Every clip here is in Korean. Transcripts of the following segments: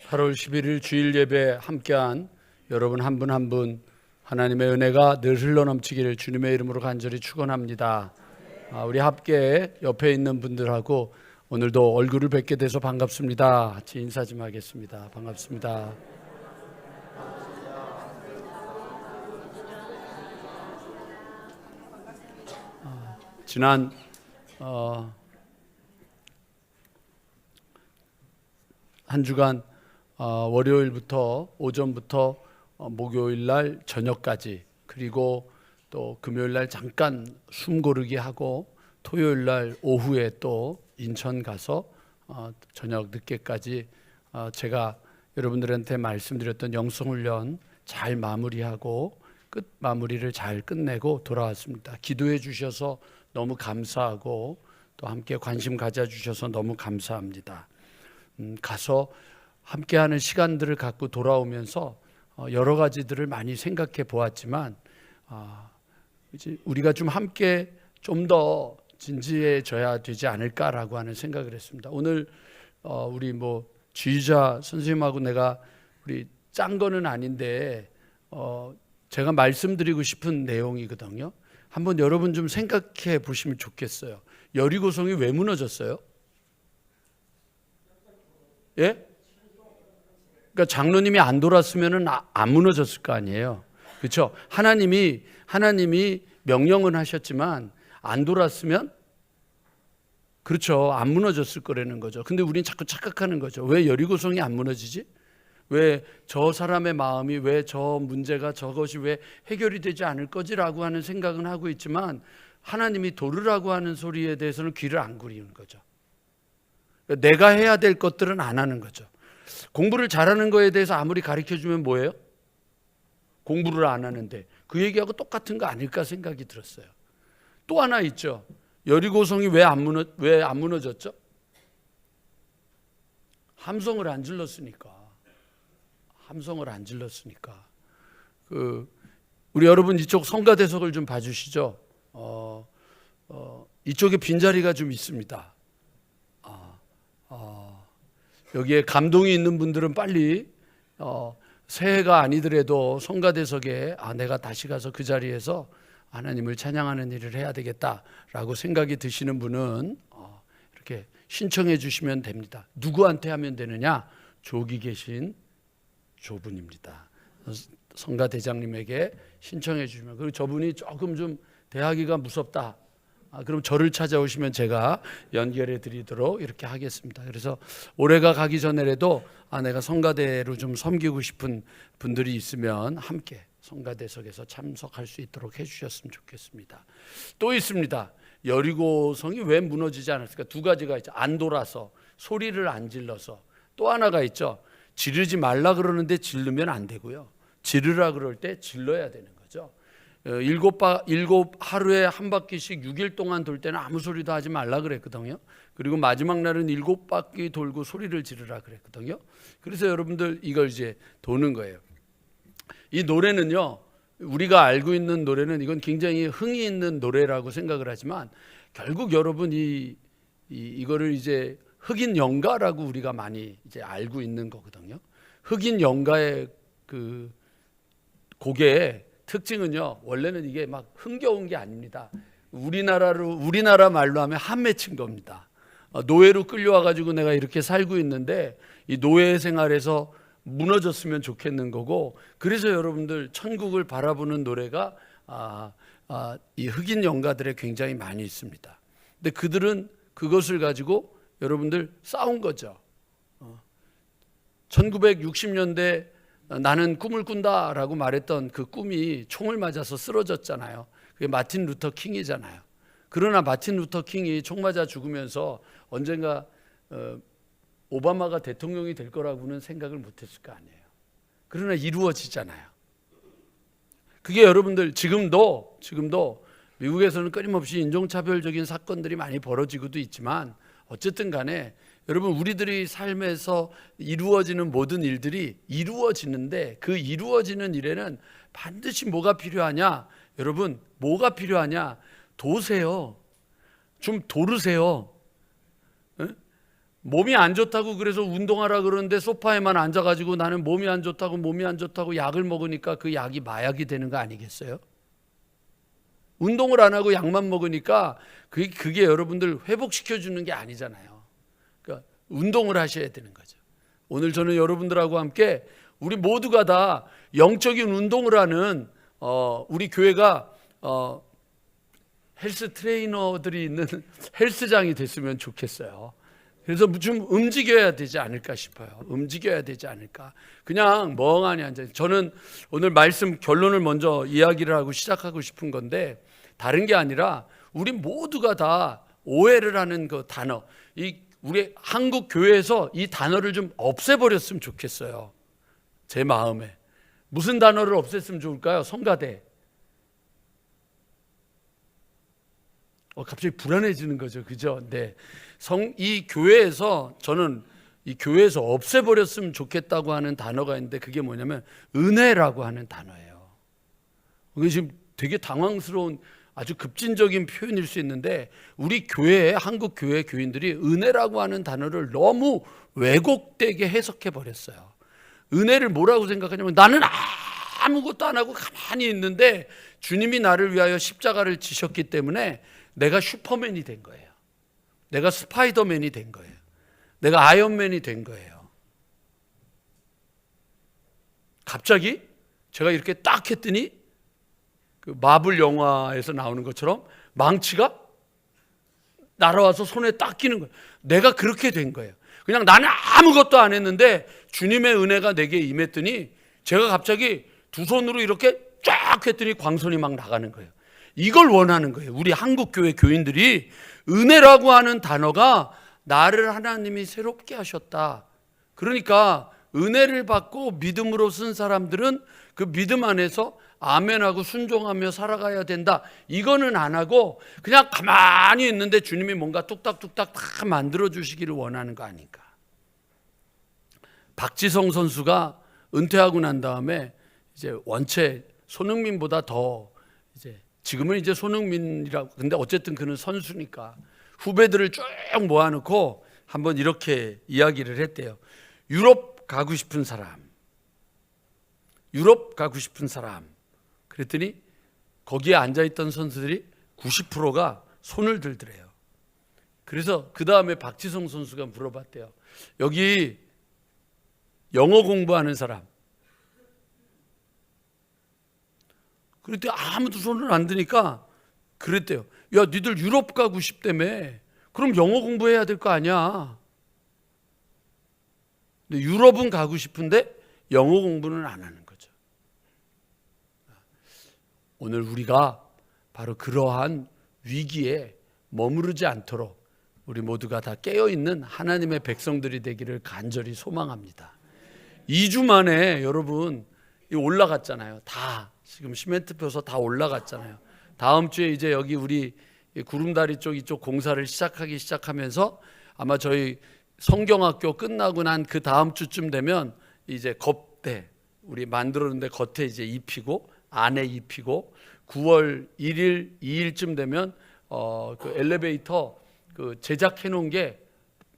8월 11일 주일 예배 함께한 여러분 한 분 한 분 하나님의 은혜가 늘 흘러넘치기를 주님의 이름으로 간절히 축원합니다. 우리 함께 옆에 있는 분들하고 오늘도 얼굴을 뵙게 돼서 반갑습니다. 같이 인사 좀 하겠습니다. 반갑습니다. 지난 한 주간 월요일부터 오전부터 목요일 날 저녁까지, 그리고 또 금요일 날 잠깐 숨 고르기 하고 토요일 날 오후에 또 인천 가서 저녁 늦게까지 제가 여러분들한테 말씀드렸던 영성훈련 잘 마무리하고 끝 마무리를 잘 끝내고 돌아왔습니다. 기도해 주셔서 너무 감사하고 또 함께 관심 가져주셔서 너무 감사합니다. 가서 함께하는 시간들을 갖고 돌아오면서 여러 가지들을 많이 생각해 보았지만 이제 우리가 좀 함께 좀 더 진지해져야 되지 않을까라고 하는 생각을 했습니다. 오늘 우리 지휘자 선생님하고 내가 우리 짠 거는 아닌데 제가 말씀드리고 싶은 내용이거든요. 한번 여러분 좀 생각해 보시면 좋겠어요. 여리고성이 왜 무너졌어요? 예? 그러니까 장로님이 안 돌았으면은 안 무너졌을 거 아니에요. 그렇죠? 하나님이 명령은 하셨지만 안 돌았으면, 그렇죠, 안 무너졌을 거라는 거죠. 근데 우리는 자꾸 착각하는 거죠. 왜 여리고성이 안 무너지지? 왜 저 사람의 마음이, 왜 저 문제가, 저것이 왜 해결이 되지 않을 거지라고 하는 생각은 하고 있지만 하나님이 도르라고 하는 소리에 대해서는 귀를 안 기울이는 거죠. 내가 해야 될 것들은 안 하는 거죠. 공부를 잘하는 거에 대해서 아무리 가르쳐주면 뭐예요? 공부를 안 하는데 그 얘기하고 똑같은 거 아닐까 생각이 들었어요. 또 하나 있죠. 여리고성이 왜 안 무너졌죠? 함성을 안 질렀으니까. 우리 여러분 이쪽 성가대석을 좀 봐주시죠. 이쪽에 빈자리가 좀 있습니다. 여기에 감동이 있는 분들은 빨리 새해가 아니더라도 성가대석에 내가 다시 가서 그 자리에서 하나님을 찬양하는 일을 해야 되겠다라고 생각이 드시는 분은 이렇게 신청해 주시면 됩니다. 누구한테 하면 되느냐? 저기 계신 조분입니다. 성가대장님에게 신청해 주시면, 그리고 저분이 조금 좀 대하기가 무섭다, 그럼 저를 찾아오시면 제가 연결해 드리도록 이렇게 하겠습니다. 그래서 올해가 가기 전에라도 내가 성가대로 좀 섬기고 싶은 분들이 있으면 함께 성가대석에서 참석할 수 있도록 해주셨으면 좋겠습니다. 또 있습니다. 여리고성이 왜 무너지지 않았을까? 두 가지가 있죠. 안 돌아서, 소리를 안 질러서. 또 하나가 있죠. 지르지 말라 그러는데 지르면 안 되고요. 지르라 그럴 때 질러야 되는 거죠. 일곱 하루에 한 바퀴씩 6일 동안 돌 때는 아무 소리도 하지 말라 그랬거든요. 그리고 마지막 날은 7바퀴 돌고 소리를 지르라 그랬거든요. 그래서 여러분들 이걸 이제 도는 거예요. 이 노래는요, 우리가 알고 있는 노래는 이건 굉장히 흥이 있는 노래라고 생각을 하지만 결국 여러분 이거를 이제 흑인 연가라고 우리가 많이 이제 알고 있는 거거든요. 흑인 연가의 그 곡의 특징은요, 원래는 이게 막 흥겨운 게 아닙니다. 우리나라 말로 하면 한 맺힌 겁니다. 노예로 끌려와 가지고 내가 이렇게 살고 있는데 이 노예 생활에서 무너졌으면 좋겠는 거고, 그래서 여러분들 천국을 바라보는 노래가 이 흑인 연가들에 굉장히 많이 있습니다. 근데 그들은 그것을 가지고 여러분들 싸운 거죠. 1960년대 나는 꿈을 꾼다라고 말했던 그 꿈이 총을 맞아서 쓰러졌잖아요. 그게 마틴 루터 킹이잖아요. 그러나 마틴 루터 킹이 총 맞아 죽으면서 언젠가 오바마가 대통령이 될 거라고는 생각을 못했을 거 아니에요. 그러나 이루어지잖아요. 그게 여러분들 지금도 미국에서는 끊임없이 인종차별적인 사건들이 많이 벌어지고도 있지만 어쨌든 간에 여러분 우리들이 삶에서 이루어지는 모든 일들이 이루어지는데 그 이루어지는 일에는 반드시 뭐가 필요하냐? 여러분 뭐가 필요하냐? 도세요. 좀 도르세요. 몸이 안 좋다고 그래서 운동하라 그러는데 소파에만 앉아가지고 나는 몸이 안 좋다고 약을 먹으니까 그 약이 마약이 되는 거 아니겠어요? 운동을 안 하고 약만 먹으니까 그게 여러분들 회복시켜주는 게 아니잖아요. 그러니까 운동을 하셔야 되는 거죠. 오늘 저는 여러분들하고 함께 우리 모두가 다 영적인 운동을 하는 우리 교회가 헬스 트레이너들이 있는 헬스장이 됐으면 좋겠어요. 그래서 좀 움직여야 되지 않을까 싶어요. 움직여야 되지 않을까. 그냥 멍하니 앉아. 저는 오늘 말씀 결론을 먼저 이야기를 하고 시작하고 싶은 건데 다른 게 아니라 우리 모두가 다 오해를 하는 그 단어, 우리 한국 교회에서 이 단어를 좀 없애버렸으면 좋겠어요. 제 마음에. 무슨 단어를 없앴으면 좋을까요? 성가대. 갑자기 불안해지는 거죠. 그죠? 네. 이 교회에서 저는 이 교회에서 없애버렸으면 좋겠다고 하는 단어가 있는데 그게 뭐냐면 은혜라고 하는 단어예요. 이게 지금 되게 당황스러운 아주 급진적인 표현일 수 있는데 우리 교회, 한국 교회 교인들이 은혜라고 하는 단어를 너무 왜곡되게 해석해 버렸어요. 은혜를 뭐라고 생각하냐면 나는 아무것도 안 하고 가만히 있는데 주님이 나를 위하여 십자가를 지셨기 때문에 내가 슈퍼맨이 된 거예요. 내가 스파이더맨이 된 거예요. 내가 아이언맨이 된 거예요. 갑자기 제가 이렇게 딱 했더니 그 마블 영화에서 나오는 것처럼 망치가 날아와서 손에 딱 끼는 거예요. 내가 그렇게 된 거예요. 그냥 나는 아무것도 안 했는데 주님의 은혜가 내게 임했더니 제가 갑자기 두 손으로 이렇게 쫙 했더니 광선이 막 나가는 거예요. 이걸 원하는 거예요. 우리 한국 교회 교인들이 은혜라고 하는 단어가 나를 하나님이 새롭게 하셨다. 그러니까 은혜를 받고 믿음으로 쓴 사람들은 그 믿음 안에서 아멘하고 순종하며 살아가야 된다. 이거는 안 하고 그냥 가만히 있는데 주님이 뭔가 뚝딱뚝딱 다 만들어 주시기를 원하는 거 아닌가. 박지성 선수가 은퇴하고 난 다음에 이제 원체 손흥민보다 더 이제 지금은 이제 손흥민이라고, 근데 어쨌든 그는 선수니까 후배들을 쭉 모아놓고 한번 이렇게 이야기를 했대요. 유럽 가고 싶은 사람, 유럽 가고 싶은 사람. 그랬더니 거기에 앉아있던 선수들이 90%가 손을 들더래요. 그래서 그 다음에 박지성 선수가 물어봤대요. 여기 영어 공부하는 사람. 그랬더니 아무도 손을 안 드니까 그랬대요. 야, 니들 유럽 가고 싶다며. 그럼 영어 공부해야 될 거 아니야. 근데 유럽은 가고 싶은데 영어 공부는 안 하는 거죠. 오늘 우리가 바로 그러한 위기에 머무르지 않도록 우리 모두가 다 깨어있는 하나님의 백성들이 되기를 간절히 소망합니다. 2주 만에 여러분 올라갔잖아요. 다 지금 시멘트 펴서 다 올라갔잖아요. 다음 주에 이제 여기 우리 구름다리 쪽 이쪽 공사를 시작하면서 아마 저희 성경학교 끝나고 난 그 다음 주쯤 되면 이제 겉에 우리 만들었는데 겉에 이제 입히고 안에 입히고 9월 1일, 2일쯤 되면 그 엘리베이터 그 제작해 놓은 게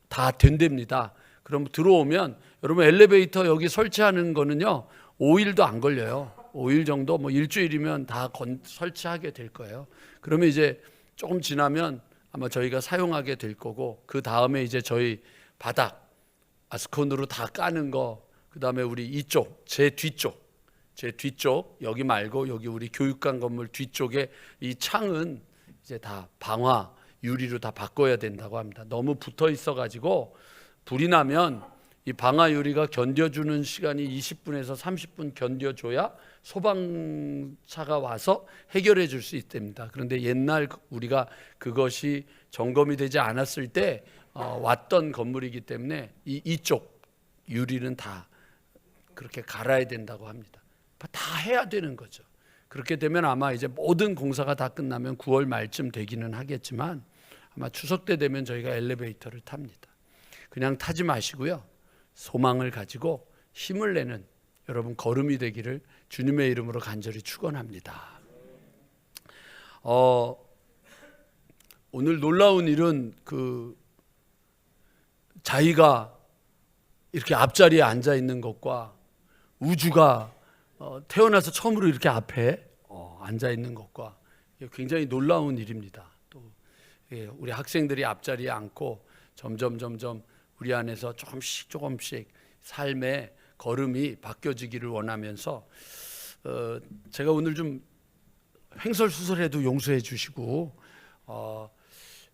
다 된답니다. 그럼 들어오면 여러분 엘리베이터 여기 설치하는 거는요 5일도 안 걸려요. 5일 정도 뭐 일주일이면 다 설치하게 될 거예요. 그러면 이제 조금 지나면 아마 저희가 사용하게 될 거고 그 다음에 이제 저희 바닥 아스콘으로 다 까는 거, 그 다음에 우리 이쪽 제 뒤쪽 여기 말고 여기 우리 교육관 건물 뒤쪽에 이 창은 이제 다 방화 유리로 다 바꿔야 된다고 합니다. 너무 붙어 있어 가지고 불이 나면 이 방화 유리가 견뎌주는 시간이 20분에서 30분 견뎌줘야 소방차가 와서 해결해 줄 수 있답니다. 그런데 옛날 우리가 그것이 점검이 되지 않았을 때 왔던 건물이기 때문에 이쪽 유리는 다 그렇게 갈아야 된다고 합니다. 다 해야 되는 거죠. 그렇게 되면 아마 이제 모든 공사가 다 끝나면 9월 말쯤 되기는 하겠지만 아마 추석 때 되면 저희가 엘리베이터를 탑니다. 그냥 타지 마시고요. 소망을 가지고 힘을 내는 여러분 걸음이 되기를 주님의 이름으로 간절히 축원합니다. 오늘 놀라운 일은 그 자기가 이렇게 앞자리에 앉아 있는 것과 우주가 태어나서 처음으로 이렇게 앞에 앉아 있는 것과 굉장히 놀라운 일입니다. 또 우리 학생들이 앞자리에 앉고 점점 우리 안에서 조금씩 삶의 걸음이 바뀌어지기를 원하면서 제가 오늘 좀 횡설수설해도 용서해 주시고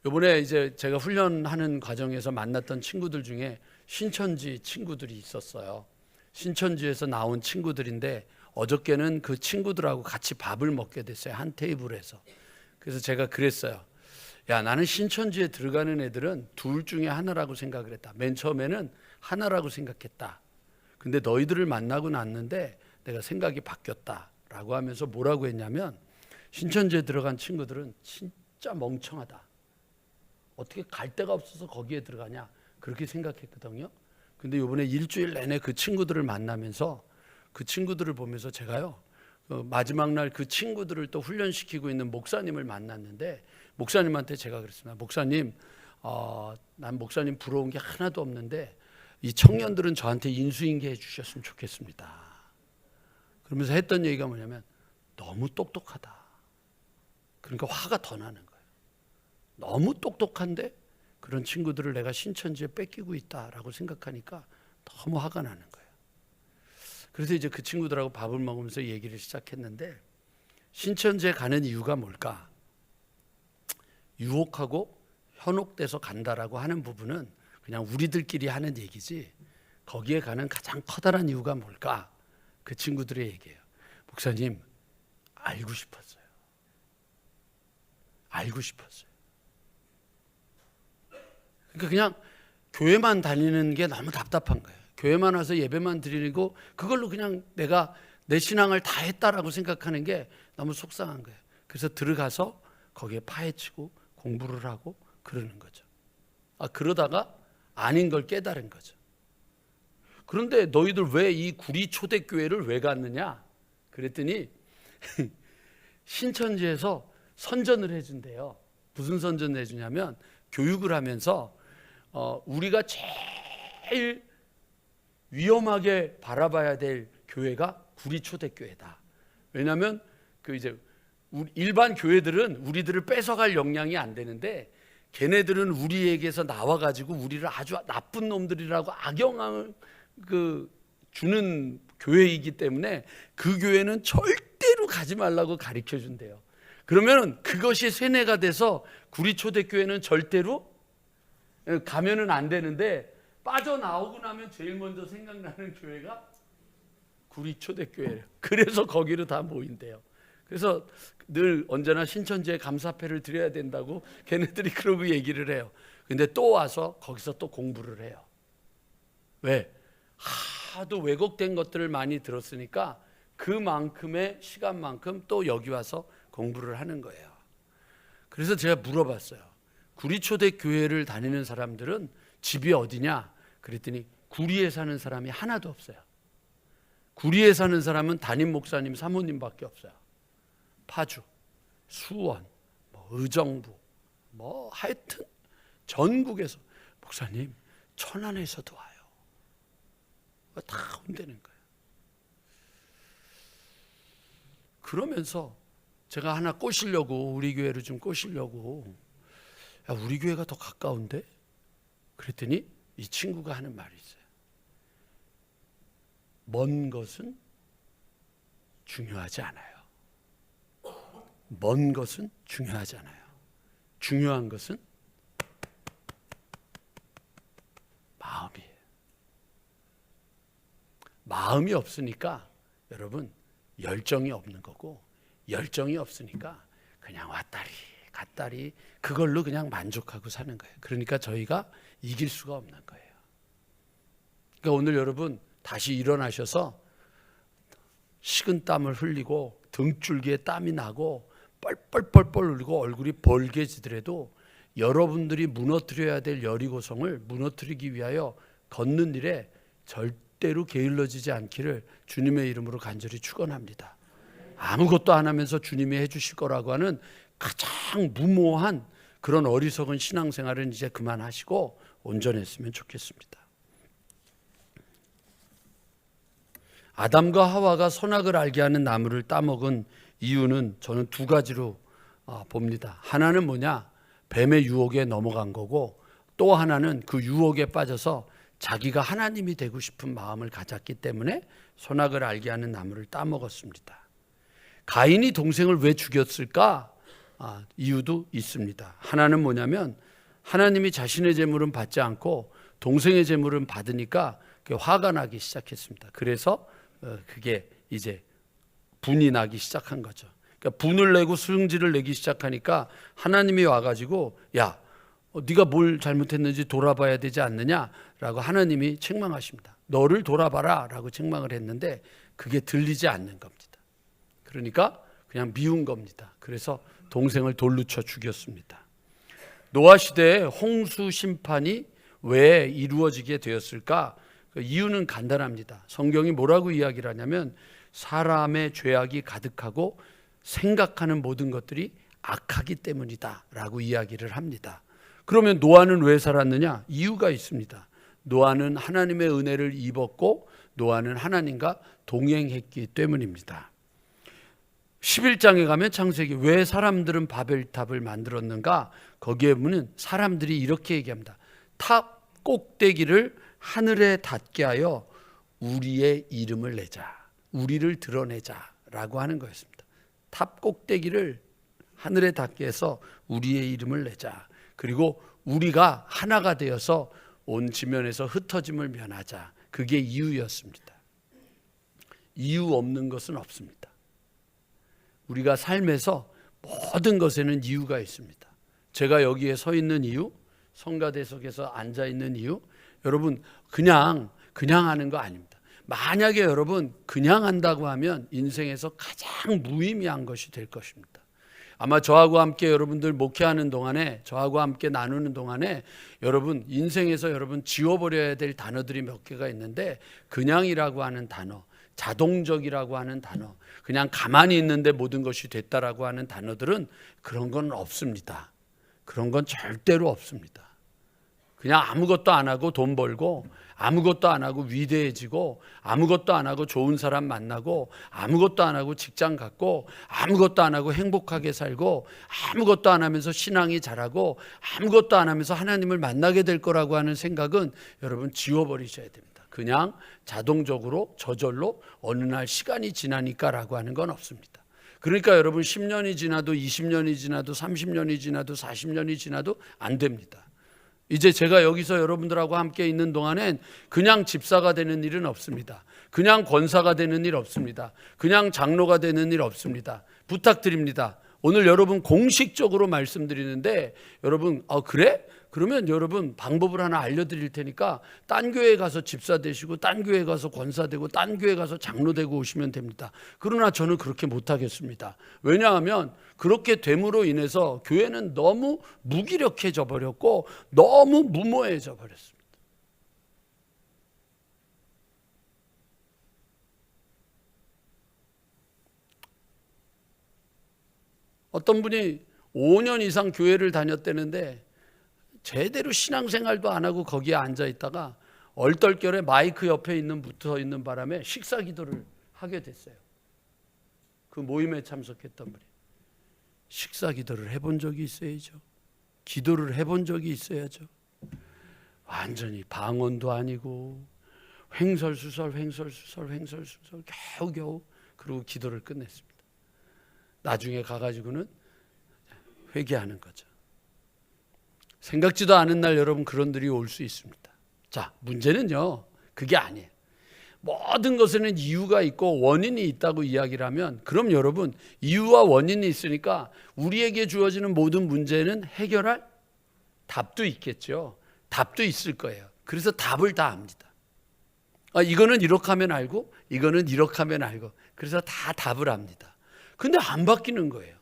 이번에 이제 제가 훈련하는 과정에서 만났던 친구들 중에 신천지 친구들이 있었어요. 신천지에서 나온 친구들인데 어저께는 그 친구들하고 같이 밥을 먹게 됐어요. 한 테이블에서. 그래서 제가 그랬어요. 야, 나는 신천지에 들어가는 애들은 둘 중에 하나라고 생각을 했다. 맨 처음에는 하나라고 생각했다. 근데 너희들을 만나고 났는데 내가 생각이 바뀌었다라고 하면서 뭐라고 했냐면 신천지에 들어간 친구들은 진짜 멍청하다. 어떻게 갈 데가 없어서 거기에 들어가냐 그렇게 생각했거든요. 근데 이번에 일주일 내내 그 친구들을 만나면서 그 친구들을 보면서 제가요 마지막 날 그 친구들을 또 훈련시키고 있는 목사님을 만났는데 목사님한테 제가 그랬습니다. 목사님, 난 목사님 부러운 게 하나도 없는데 이 청년들은 저한테 인수인계 해주셨으면 좋겠습니다. 그러면서 했던 얘기가 뭐냐면 너무 똑똑하다. 그러니까 화가 더 나는 거예요. 너무 똑똑한데 그런 친구들을 내가 신천지에 뺏기고 있다라고 생각하니까 너무 화가 나는 거예요. 그래서 이제 그 친구들하고 밥을 먹으면서 얘기를 시작했는데 신천지에 가는 이유가 뭘까? 유혹하고 현혹돼서 간다라고 하는 부분은 그냥 우리들끼리 하는 얘기지 거기에 가는 가장 커다란 이유가 뭘까? 그 친구들의 얘기예요. 목사님, 알고 싶었어요. 알고 싶었어요. 그러니까 그냥 교회만 다니는 게 너무 답답한 거예요. 교회만 와서 예배만 드리고 그걸로 그냥 내가 내 신앙을 다 했다라고 생각하는 게 너무 속상한 거예요. 그래서 들어가서 거기에 파헤치고 공부를 하고 그러는 거죠. 그러다가 아닌 걸 깨달은 거죠. 그런데 너희들 왜 이 구리 초대교회를 왜 갔느냐? 그랬더니 신천지에서 선전을 해준대요. 무슨 선전을 해주냐면 교육을 하면서 우리가 제일 위험하게 바라봐야 될 교회가 구리 초대교회다. 왜냐하면 그 이제 일반 교회들은 우리들을 뺏어갈 역량이 안 되는데 걔네들은 우리에게서 나와가지고 우리를 아주 나쁜 놈들이라고 악영향을 주는 교회이기 때문에 그 교회는 절대로 가지 말라고 가르쳐 준대요. 그러면 그것이 세뇌가 돼서 구리 초대교회는 절대로 가면은 안 되는데 빠져나오고 나면 제일 먼저 생각나는 교회가 구리 초대교회예요. 그래서 거기로 다 모인대요. 그래서 늘 언제나 신천지에 감사패를 드려야 된다고 걔네들이 그러고 얘기를 해요. 근데 또 와서 거기서 또 공부를 해요. 왜? 하도 왜곡된 것들을 많이 들었으니까 그만큼의 시간만큼 또 여기 와서 공부를 하는 거예요. 그래서 제가 물어봤어요. 구리초대교회를 다니는 사람들은 집이 어디냐? 그랬더니 구리에 사는 사람이 하나도 없어요. 구리에 사는 사람은 담임 목사님, 사모님밖에 없어요. 파주, 수원, 의정부, 하여튼 전국에서 목사님 천안에서도 와요. 다 온다는 거예요. 그러면서 제가 하나 꼬시려고 우리 교회를 좀 꼬시려고 야, 우리 교회가 더 가까운데? 그랬더니 이 친구가 하는 말이 있어요. 먼 것은 중요하지 않아요. 먼 것은 중요하지 않아요. 중요한 것은 마음이에요. 마음이 없으니까 여러분 열정이 없는 거고 열정이 없으니까 그냥 왔다리 갔다리 그걸로 그냥 만족하고 사는 거예요. 그러니까 저희가 이길 수가 없는 거예요. 그러니까 오늘 여러분 다시 일어나셔서 식은땀을 흘리고 등줄기에 땀이 나고 뻘뻘뻘뻘 흘리고 얼굴이 벌개지더라도 여러분들이 무너뜨려야 될 여리고성을 무너뜨리기 위하여 걷는 일에 절대로 게을러지지 않기를 주님의 이름으로 간절히 축원합니다. 아무것도 안 하면서 주님이 해주실 거라고 하는 가장 무모한 그런 어리석은 신앙생활은 이제 그만하시고 온전했으면 좋겠습니다. 아담과 하와가 선악을 알게 하는 나무를 따먹은 이유는 저는 두 가지로 봅니다. 하나는 뭐냐? 뱀의 유혹에 넘어간 거고, 또 하나는 그 유혹에 빠져서 자기가 하나님이 되고 싶은 마음을 가졌기 때문에 선악을 알게 하는 나무를 따먹었습니다. 가인이 동생을 왜 죽였을까? 이유도 있습니다. 하나는 뭐냐면 하나님이 자신의 재물은 받지 않고 동생의 재물은 받으니까 화가 나기 시작했습니다. 그래서 그게 이제 분이 나기 시작한 거죠. 그러니까 분을 내고 승질을 내기 시작하니까 하나님이 와가지고 야, 네가 뭘 잘못했는지 돌아봐야 되지 않느냐라고 하나님이 책망하십니다. 너를 돌아봐라 라고 책망을 했는데 그게 들리지 않는 겁니다. 그러니까 그냥 미운 겁니다. 그래서 동생을 돌로 쳐 죽였습니다. 노아 시대에 홍수 심판이 왜 이루어지게 되었을까? 그 이유는 간단합니다. 성경이 뭐라고 이야기를 하냐면 사람의 죄악이 가득하고 생각하는 모든 것들이 악하기 때문이다 라고 이야기를 합니다. 그러면 노아는 왜 살았느냐? 이유가 있습니다. 노아는 하나님의 은혜를 입었고 노아는 하나님과 동행했기 때문입니다. 11장에 가면 창세기 왜 사람들은 바벨탑을 만들었는가? 거기에 보면 사람들이 이렇게 얘기합니다. 탑 꼭대기를 하늘에 닿게 하여 우리의 이름을 내자, 우리를 드러내자라고 하는 거였습니다. 탑 꼭대기를 하늘에 닿게 해서 우리의 이름을 내자. 그리고 우리가 하나가 되어서 온 지면에서 흩어짐을 면하자. 그게 이유였습니다. 이유 없는 것은 없습니다. 우리가 삶에서 모든 것에는 이유가 있습니다. 제가 여기에 서 있는 이유, 성가대석에서 앉아 있는 이유, 여러분 그냥 하는 거 아닙니다. 만약에 여러분 그냥 한다고 하면 인생에서 가장 무의미한 것이 될 것입니다. 아마 저하고 함께 여러분들 목회하는 동안에, 저하고 함께 나누는 동안에 여러분 인생에서 여러분 지워버려야 될 단어들이 몇 개가 있는데, 그냥이라고 하는 단어, 자동적이라고 하는 단어, 그냥 가만히 있는데 모든 것이 됐다라고 하는 단어들은 그런 건 없습니다. 그런 건 절대로 없습니다. 그냥 아무것도 안 하고 돈 벌고, 아무것도 안 하고 위대해지고, 아무것도 안 하고 좋은 사람 만나고, 아무것도 안 하고 직장 갖고, 아무것도 안 하고 행복하게 살고, 아무것도 안 하면서 신앙이 자라고, 아무것도 안 하면서 하나님을 만나게 될 거라고 하는 생각은 여러분 지워버리셔야 됩니다. 그냥 자동적으로 저절로 어느 날 시간이 지나니까라고 하는 건 없습니다. 그러니까 여러분 10년이 지나도 20년이 지나도 30년이 지나도 40년이 지나도 안 됩니다. 이제 제가 여기서 여러분들하고 함께 있는 동안엔 그냥 집사가 되는 일은 없습니다. 그냥 권사가 되는 일 없습니다. 그냥 장로가 되는 일 없습니다. 부탁드립니다. 오늘 여러분 공식적으로 말씀드리는데, 여러분 그래? 그러면 여러분 방법을 하나 알려드릴 테니까 딴 교회 가서 집사 되시고, 딴 교회 가서 권사 되고, 딴 교회 가서 장로 되고 오시면 됩니다. 그러나 저는 그렇게 못하겠습니다. 왜냐하면 그렇게 됨으로 인해서 교회는 너무 무기력해져 버렸고 너무 무모해져 버렸습니다. 어떤 분이 5년 이상 교회를 다녔다는데 제대로 신앙생활도 안 하고 거기에 앉아 있다가 얼떨결에 마이크 옆에 붙어 있는 바람에 식사 기도를 하게 됐어요. 그 모임에 참석했던 분이. 식사 기도를 해본 적이 있어야죠. 기도를 해본 적이 있어야죠. 완전히 방언도 아니고 횡설수설 겨우겨우 그리고 기도를 끝냈습니다. 나중에 가가지고는 회개하는 거죠. 생각지도 않은 날 여러분 그런 일이 올 수 있습니다. 자, 문제는요, 그게 아니에요. 모든 것에는 이유가 있고 원인이 있다고 이야기를 하면, 그럼 여러분 이유와 원인이 있으니까 우리에게 주어지는 모든 문제는 해결할 답도 있겠죠. 답도 있을 거예요. 그래서 답을 다 압니다. 이거는 이렇게 하면 알고, 이거는 이렇게 하면 알고, 그래서 다 답을 압니다. 근데 안 바뀌는 거예요.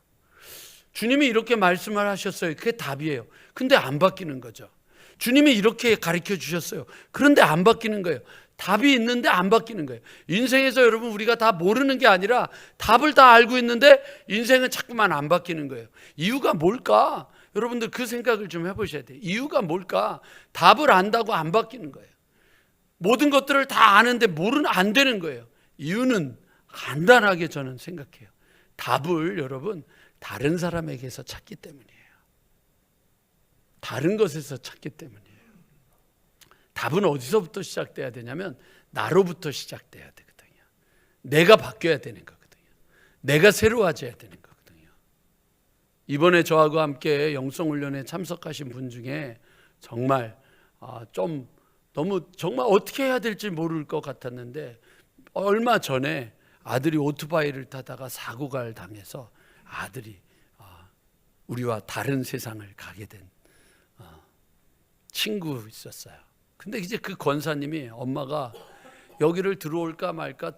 주님이 이렇게 말씀을 하셨어요. 그게 답이에요. 근데 안 바뀌는 거죠. 주님이 이렇게 가르쳐 주셨어요. 그런데 안 바뀌는 거예요. 답이 있는데 안 바뀌는 거예요. 인생에서 여러분 우리가 다 모르는 게 아니라 답을 다 알고 있는데 인생은 자꾸만 안 바뀌는 거예요. 이유가 뭘까? 여러분들 그 생각을 좀 해보셔야 돼요. 이유가 뭘까? 답을 안다고 안 바뀌는 거예요. 모든 것들을 다 아는데 안 되는 거예요. 이유는 간단하게 저는 생각해요. 답을 여러분 다른 사람에게서 찾기 때문이에요. 다른 것에서 찾기 때문이에요. 답은 어디서부터 시작돼야 되냐면 나로부터 시작돼야 되거든요. 내가 바뀌어야 되는 거거든요. 내가 새로워져야 되는 거거든요. 이번에 저하고 함께 영성훈련에 참석하신 분 중에 정말 좀 너무 정말 어떻게 해야 될지 모를 것 같았는데 얼마 전에 아들이 오토바이를 타다가 사고를 당해서 아들이 우리와 다른 세상을 가게 된 친구 있었어요. 근데 이제 그 권사님이 엄마가 여기를 들어올까 말까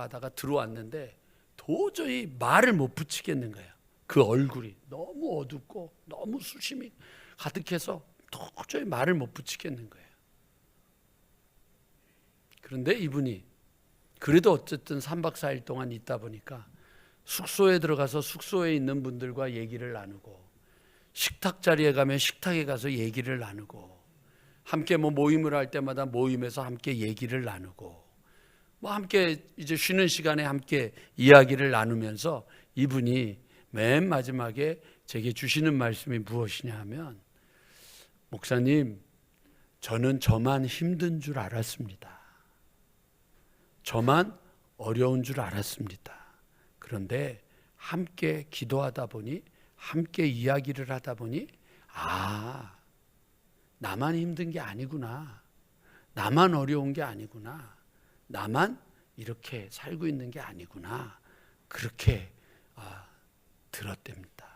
하다가 들어왔는데 도저히 말을 못 붙이겠는 거예요. 그 얼굴이 너무 어둡고 너무 수심이 가득해서 도저히 말을 못 붙이겠는 거예요. 그런데 이분이 그래도 어쨌든 3박 4일 동안 있다 보니까 숙소에 들어가서 숙소에 있는 분들과 얘기를 나누고 식탁 자리에 가면 식탁에 가서 얘기를 나누고 함께 모임을 할 때마다 모임에서 함께 얘기를 나누고 함께 이제 쉬는 시간에 함께 이야기를 나누면서 이분이 맨 마지막에 제게 주시는 말씀이 무엇이냐 하면 목사님, 저는 저만 힘든 줄 알았습니다. 저만 어려운 줄 알았습니다. 그런데 함께 기도하다 보니 함께 이야기를 하다 보니 나만 힘든 게 아니구나. 나만 어려운 게 아니구나. 나만 이렇게 살고 있는 게 아니구나. 그렇게 들었답니다.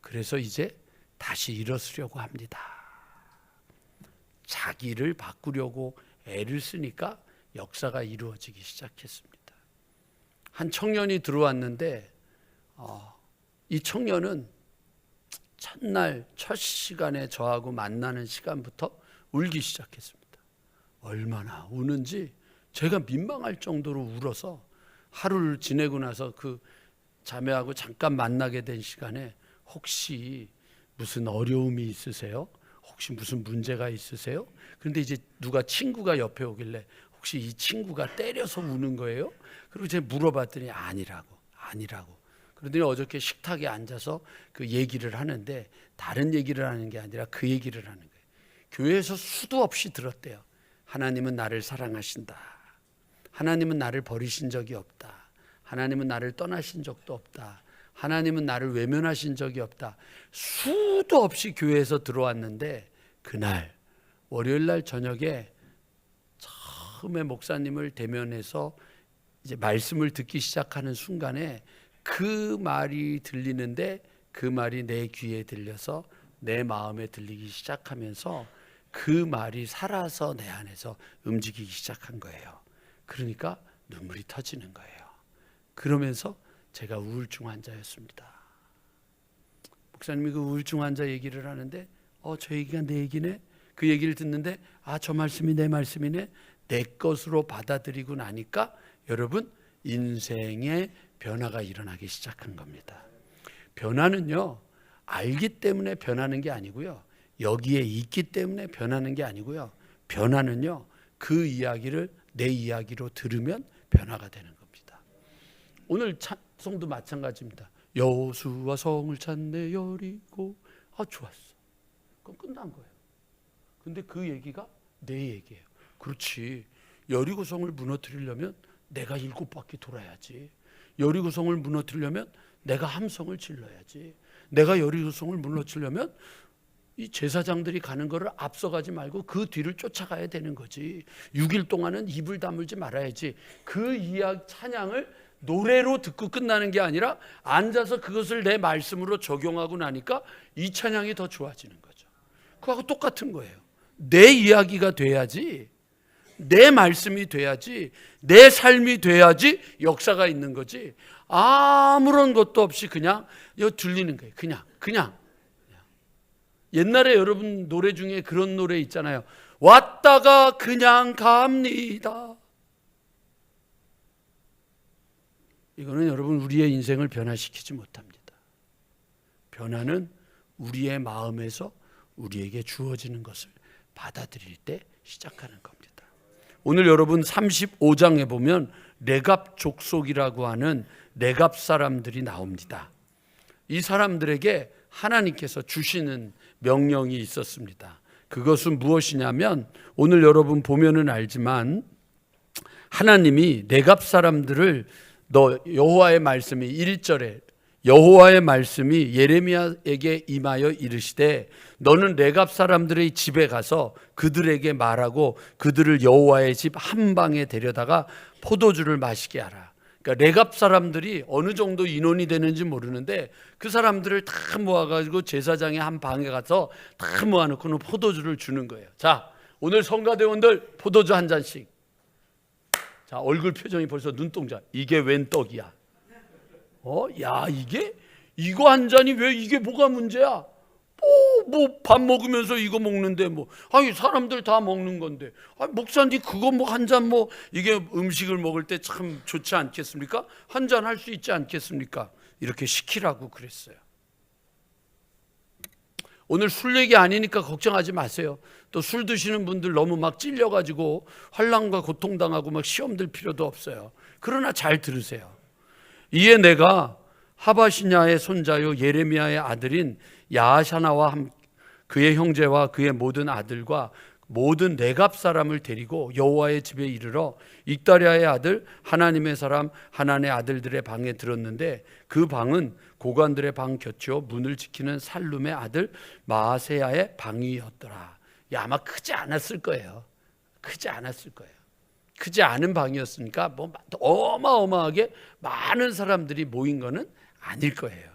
그래서 이제 다시 일어서려고 합니다. 자기를 바꾸려고 애를 쓰니까 역사가 이루어지기 시작했습니다. 한 청년이 들어왔는데 이 청년은 첫날 첫 시간에 저하고 만나는 시간부터 울기 시작했습니다. 얼마나 우는지 제가 민망할 정도로 울어서 하루를 지내고 나서 그 자매하고 잠깐 만나게 된 시간에 혹시 무슨 어려움이 있으세요? 혹시 무슨 문제가 있으세요? 그런데 이제 누가 친구가 옆에 오길래 혹시 이 친구가 때려서 우는 거예요? 그리고 제가 물어봤더니 아니라고. 그러더니 어저께 식탁에 앉아서 그 얘기를 하는데 다른 얘기를 하는 게 아니라 그 얘기를 하는 거예요. 교회에서 수도 없이 들었대요. 하나님은 나를 사랑하신다. 하나님은 나를 버리신 적이 없다. 하나님은 나를 떠나신 적도 없다. 하나님은 나를 외면하신 적이 없다. 수도 없이 교회에서 들어왔는데 그날 월요일 날 저녁에 처음에 목사님을 대면해서 이제 말씀을 듣기 시작하는 순간에 그 말이 들리는데 그 말이 내 귀에 들려서 내 마음에 들리기 시작하면서 그 말이 살아서 내 안에서 움직이기 시작한 거예요. 그러니까 눈물이 터지는 거예요. 그러면서 제가 우울증 환자였습니다. 목사님이 그 우울증 환자 얘기를 하는데 저 얘기가 내 얘기네? 그 얘기를 듣는데 저 말씀이 내 말씀이네? 내 것으로 받아들이고 나니까 여러분 인생의 변화가 일어나기 시작한 겁니다. 변화는요 알기 때문에 변하는 게 아니고요, 여기에 있기 때문에 변하는 게 아니고요, 변화는요 그 이야기를 내 이야기로 들으면 변화가 되는 겁니다. 오늘 찬송도 마찬가지입니다. 여호수아 성을 찾네 여리고 좋았어. 그건 끝난 거예요. 근데 그 얘기가 내 얘기예요. 그렇지, 여리고 성을 무너뜨리려면 내가 7바퀴 돌아야지. 여리고 성을 무너뜨리려면 내가 함성을 질러야지. 내가 여리고 성을 무너뜨리려면 이 제사장들이 가는 거를 앞서가지 말고 그 뒤를 쫓아가야 되는 거지. 6일 동안은 입을 다물지 말아야지. 그 이야기 찬양을 노래로 듣고 끝나는 게 아니라 앉아서 그것을 내 말씀으로 적용하고 나니까 이 찬양이 더 좋아지는 거죠. 그거하고 똑같은 거예요. 내 이야기가 돼야지, 내 말씀이 돼야지, 내 삶이 돼야지 역사가 있는 거지. 아무런 것도 없이 그냥 이거 들리는 거예요. 그냥. 옛날에 여러분 노래 중에 그런 노래 있잖아요. 왔다가 그냥 갑니다. 이거는 여러분 우리의 인생을 변화시키지 못합니다. 변화는 우리의 마음에서 우리에게 주어지는 것을 받아들일 때 시작하는 겁니다. 오늘 여러분 35장에 보면 레갑 족속이라고 하는 레갑 사람들이 나옵니다. 이 사람들에게 하나님께서 주시는 명령이 있었습니다. 그것은 무엇이냐면 오늘 여러분 보면은 알지만 하나님이 레갑 사람들을 너 여호와의 말씀이 1절에 여호와의 말씀이 예레미야에게 임하여 이르시되 너는 레갑 사람들의 집에 가서 그들에게 말하고 그들을 여호와의 집 한 방에 데려다가 포도주를 마시게 하라. 그러니까 레갑 사람들이 어느 정도 인원이 되는지 모르는데 그 사람들을 다 모아가지고 제사장의 한 방에 가서 다 모아놓고는 포도주를 주는 거예요. 자, 오늘 성가대원들 포도주 한 잔씩. 자, 얼굴 표정이 벌써 눈동자. 이게 웬 떡이야? 야, 이거 한 잔이 왜 이게 뭐가 문제야? 뭐 밥 먹으면서 이거 먹는데 아니 사람들 다 먹는 건데 목사님 그거 한 잔 이게 음식을 먹을 때 참 좋지 않겠습니까? 한 잔 할 수 있지 않겠습니까? 이렇게 시키라고 그랬어요. 오늘 술 얘기 아니니까 걱정하지 마세요. 또 술 드시는 분들 너무 막 찔려가지고 환난과 고통당하고 막 시험 들 필요도 없어요. 그러나 잘 들으세요. 이에 내가 하바시냐의 손자요 예레미야의 아들인 야하샤나와 그의 형제와 그의 모든 아들과 모든 레갑 사람을 데리고 여호와의 집에 이르러 익다랴의 아들 하나님의 사람 하나님의 아들들의 방에 들었는데 그 방은 고관들의 방 곁이요 문을 지키는 살룸의 아들 마아세야의 방이었더라. 아마 크지 않았을 거예요. 크지 않은 방이었으니까 어마어마하게 많은 사람들이 모인 거는 아닐 거예요.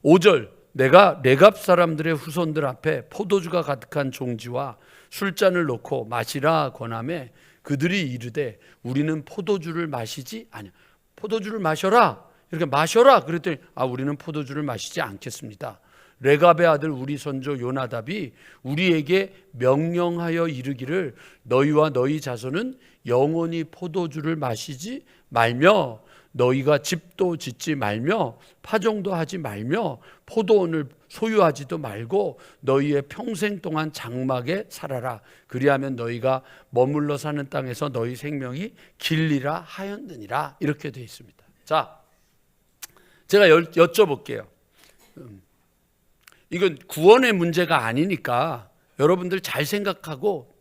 5절 내가 레갑 사람들의 후손들 앞에 포도주가 가득한 종지와 술잔을 놓고 마시라 권하매 그들이 이르되 우리는 포도주를 마시지 아니야. 포도주를 마셔라. 이렇게 마셔라. 그랬더니 우리는 포도주를 마시지 않겠습니다. 레갑의 아들 우리 선조 요나답이 우리에게 명령하여 이르기를 너희와 너희 자손은 영원히 포도주를 마시지 말며 너희가 집도 짓지 말며 파종도 하지 말며 포도원을 소유하지도 말고 너희의 평생 동안 장막에 살아라. 그리하면 너희가 머물러 사는 땅에서 너희 생명이 길리라 하였느니라. 이렇게 되어 있습니다. 자, 제가 여쭤볼게요. 이건 구원의 문제가 아니니까 여러분들 잘 생각하고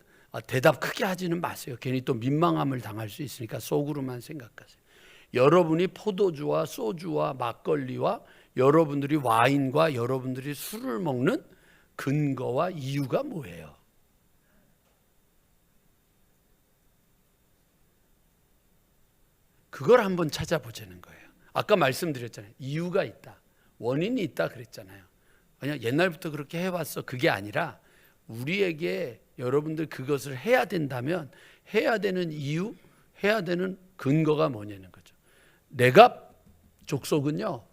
대답 크게 하지는 마세요. 괜히 또 민망함을 당할 수 있으니까 속으로만 생각하세요. 여러분이 포도주와 소주와 막걸리와 여러분들이 와인과 여러분들이 술을 먹는 근거와 이유가 뭐예요? 그걸 한번 찾아보자는 거예요. 아까 말씀드렸잖아요. 이유가 있다. 원인이 있다 그랬잖아요. 그냥 옛날부터 그렇게 해왔어. 그게 아니라 우리에게 여러분들 그것을 해야 된다면 해야 되는 이유, 해야 되는 근거가 뭐냐는 거죠. 레갑 족속은요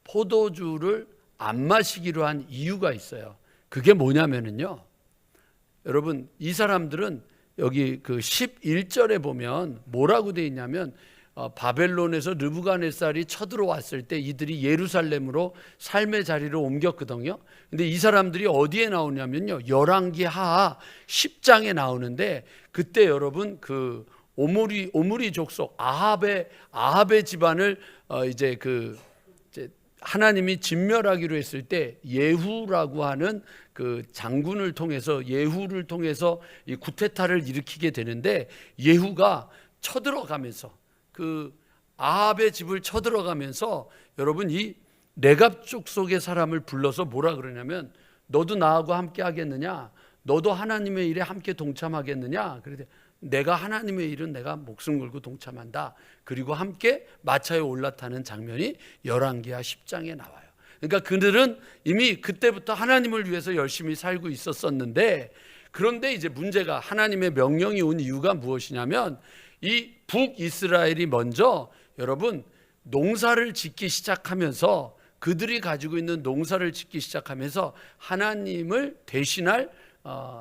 포도주를 안 마시기로 한 이유가 있어요. 그게 뭐냐면요 여러분 이 사람들은 여기 그 11절에 보면 뭐라고 되어 있냐면 바벨론에서 르부갓네살이 쳐들어왔을 때 이들이 예루살렘으로 삶의 자리를 옮겼거든요. 근데 이 사람들이 어디에 나오냐면요 열왕기 하하 10장에 나오는데 그때 여러분 그 오므리 족속 아합의 집안을 이제 하나님이 진멸하기로 했을 때 예후라고 하는 그 장군을 통해서 예후를 통해서 이 구테타를 일으키게 되는데 예후가 쳐들어가면서 그 아합의 집을 쳐들어가면서 여러분 이 레갑 족속의 사람을 불러서 뭐라 그러냐면 너도 나하고 함께 하겠느냐? 너도 하나님의 일에 함께 동참하겠느냐? 그래서 내가 하나님의 일은 내가 목숨 걸고 동참한다. 그리고 함께 마차에 올라타는 장면이 열왕기하 10장에 나와요. 그러니까 그들은 이미 그때부터 하나님을 위해서 열심히 살고 있었었는데 그런데 이제 문제가 하나님의 명령이 온 이유가 무엇이냐면 이 북이스라엘이 먼저 여러분 농사를 짓기 시작하면서 그들이 가지고 있는 농사를 짓기 시작하면서 하나님을 대신할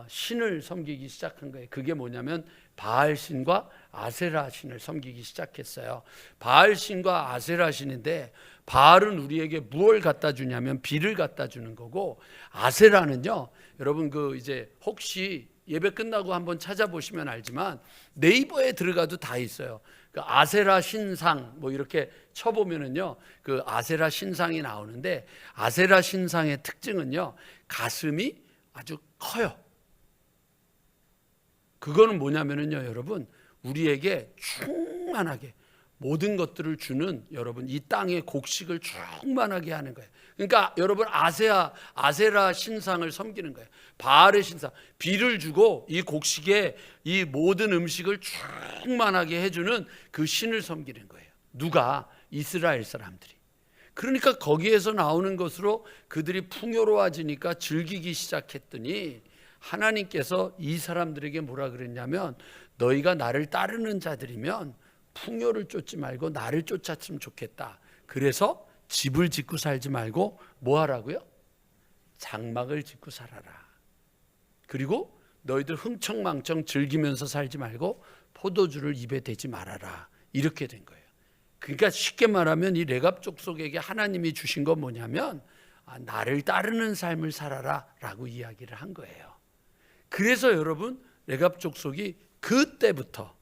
신을 섬기기 시작한 거예요. 그게 뭐냐면 바알 신과 아세라 신을 섬기기 시작했어요. 바알 신과 아세라 신인데, 바알은 우리에게 무엇을 갖다 주냐면 비를 갖다 주는 거고, 아세라는요, 여러분 그 이제 혹시 예배 끝나고 한번 찾아보시면 알지만 네이버에 들어가도 다 있어요. 그 아세라 신상 뭐 이렇게 쳐보면은요, 그 아세라 신상이 나오는데, 아세라 신상의 특징은요, 가슴이 아주 커요. 그거는 뭐냐면은요, 여러분, 우리에게 충만하게 모든 것들을 주는, 여러분, 이 땅의 곡식을 충만하게 하는 거예요. 그러니까 여러분, 아세라 신상을 섬기는 거예요. 바알의 신상, 비를 주고 이 곡식에 이 모든 음식을 충만하게 해주는 그 신을 섬기는 거예요. 누가? 이스라엘 사람들이. 그러니까 거기에서 나오는 것으로 그들이 풍요로워지니까 즐기기 시작했더니, 하나님께서 이 사람들에게 뭐라 그랬냐면, 너희가 나를 따르는 자들이면 풍요를 쫓지 말고 나를 쫓았으면 좋겠다. 그래서 집을 짓고 살지 말고 뭐 하라고요? 장막을 짓고 살아라. 그리고 너희들 흥청망청 즐기면서 살지 말고 포도주를 입에 대지 말아라. 이렇게 된 거예요. 그러니까 쉽게 말하면 이 레갑 족속에게 하나님이 주신 건 뭐냐면, 나를 따르는 삶을 살아라 라고 이야기를 한 거예요. 그래서 여러분, 레갑 족속이 그때부터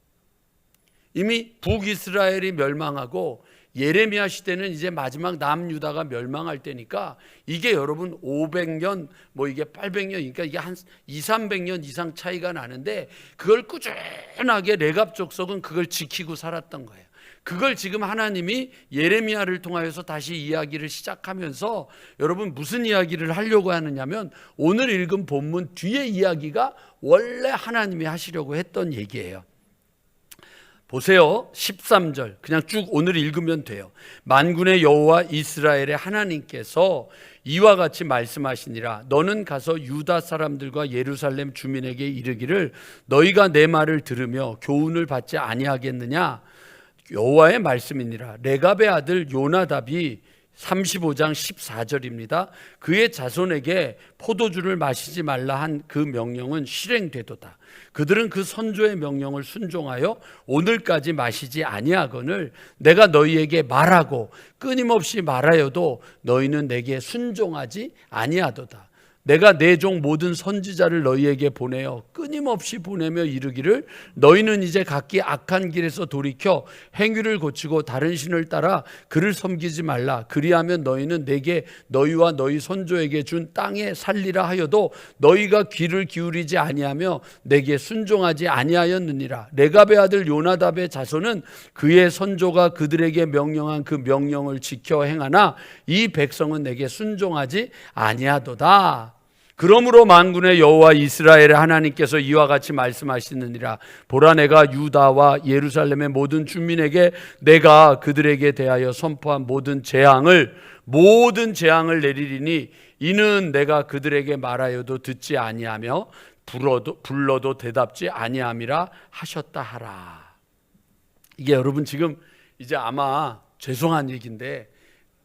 이미 북이스라엘이 멸망하고 예레미야 시대는 이제 마지막 남유다가 멸망할 때니까, 이게 여러분 500년 뭐 이게 800년, 그러니까 이게 한 200~300년 이상 차이가 나는데, 그걸 꾸준하게 레갑 족속은 그걸 지키고 살았던 거예요. 그걸 지금 하나님이 예레미야를 통하여서 다시 이야기를 시작하면서, 여러분 무슨 이야기를 하려고 하느냐면, 오늘 읽은 본문 뒤에 이야기가 원래 하나님이 하시려고 했던 얘기예요. 보세요. 13절 그냥 쭉 오늘 읽으면 돼요. 만군의 여호와 이스라엘의 하나님께서 이와 같이 말씀하시니라. 너는 가서 유다 사람들과 예루살렘 주민에게 이르기를, 너희가 내 말을 들으며 교훈을 받지 아니하겠느냐. 여호와의 말씀이니라. 레갑의 아들 요나답이 35장 14절입니다. 그의 자손에게 포도주를 마시지 말라 한 그 명령은 실행되도다. 그들은 그 선조의 명령을 순종하여 오늘까지 마시지 아니하거늘 내가 너희에게 말하고 끊임없이 말하여도 너희는 내게 순종하지 아니하도다. 내가 내 종 모든 선지자를 너희에게 보내어 끊임없이 보내며 이르기를, 너희는 이제 각기 악한 길에서 돌이켜 행위를 고치고 다른 신을 따라 그를 섬기지 말라. 그리하면 너희는 내게 너희와 너희 선조에게 준 땅에 살리라 하여도 너희가 귀를 기울이지 아니하며 내게 순종하지 아니하였느니라. 레갑의 아들 요나답의 자손은 그의 선조가 그들에게 명령한 그 명령을 지켜 행하나 이 백성은 내게 순종하지 아니하도다. 그러므로 만군의 여호와 이스라엘의 하나님께서 이와 같이 말씀하시느니라. 보라, 내가 유다와 예루살렘의 모든 주민에게 내가 그들에게 대하여 선포한 모든 재앙을 내리리니, 이는 내가 그들에게 말하여도 듣지 아니하며 불러도 대답지 아니함이라 하셨다 하라. 이게 여러분 지금 이제 아마 죄송한 얘기인데,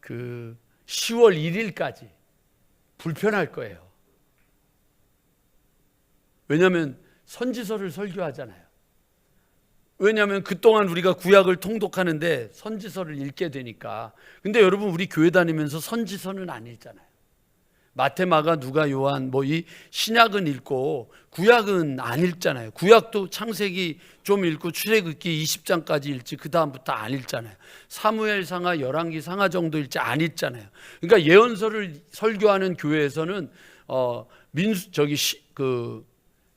그 10월 1일까지 불편할 거예요. 왜냐하면 선지서를 설교하잖아요. 왜냐하면 그동안 우리가 구약을 통독하는데 선지서를 읽게 되니까. 근데 여러분, 우리 교회 다니면서 선지서는 안 읽잖아요. 마태, 마가, 누가, 요한 뭐 이 신약은 읽고 구약은 안 읽잖아요. 구약도 창세기 좀 읽고 출애굽기 20장까지 읽지 그 다음부터 안 읽잖아요. 사무엘 상하, 열왕기 상하 정도 읽지 안 읽잖아요. 그러니까 예언서를 설교하는 교회에서는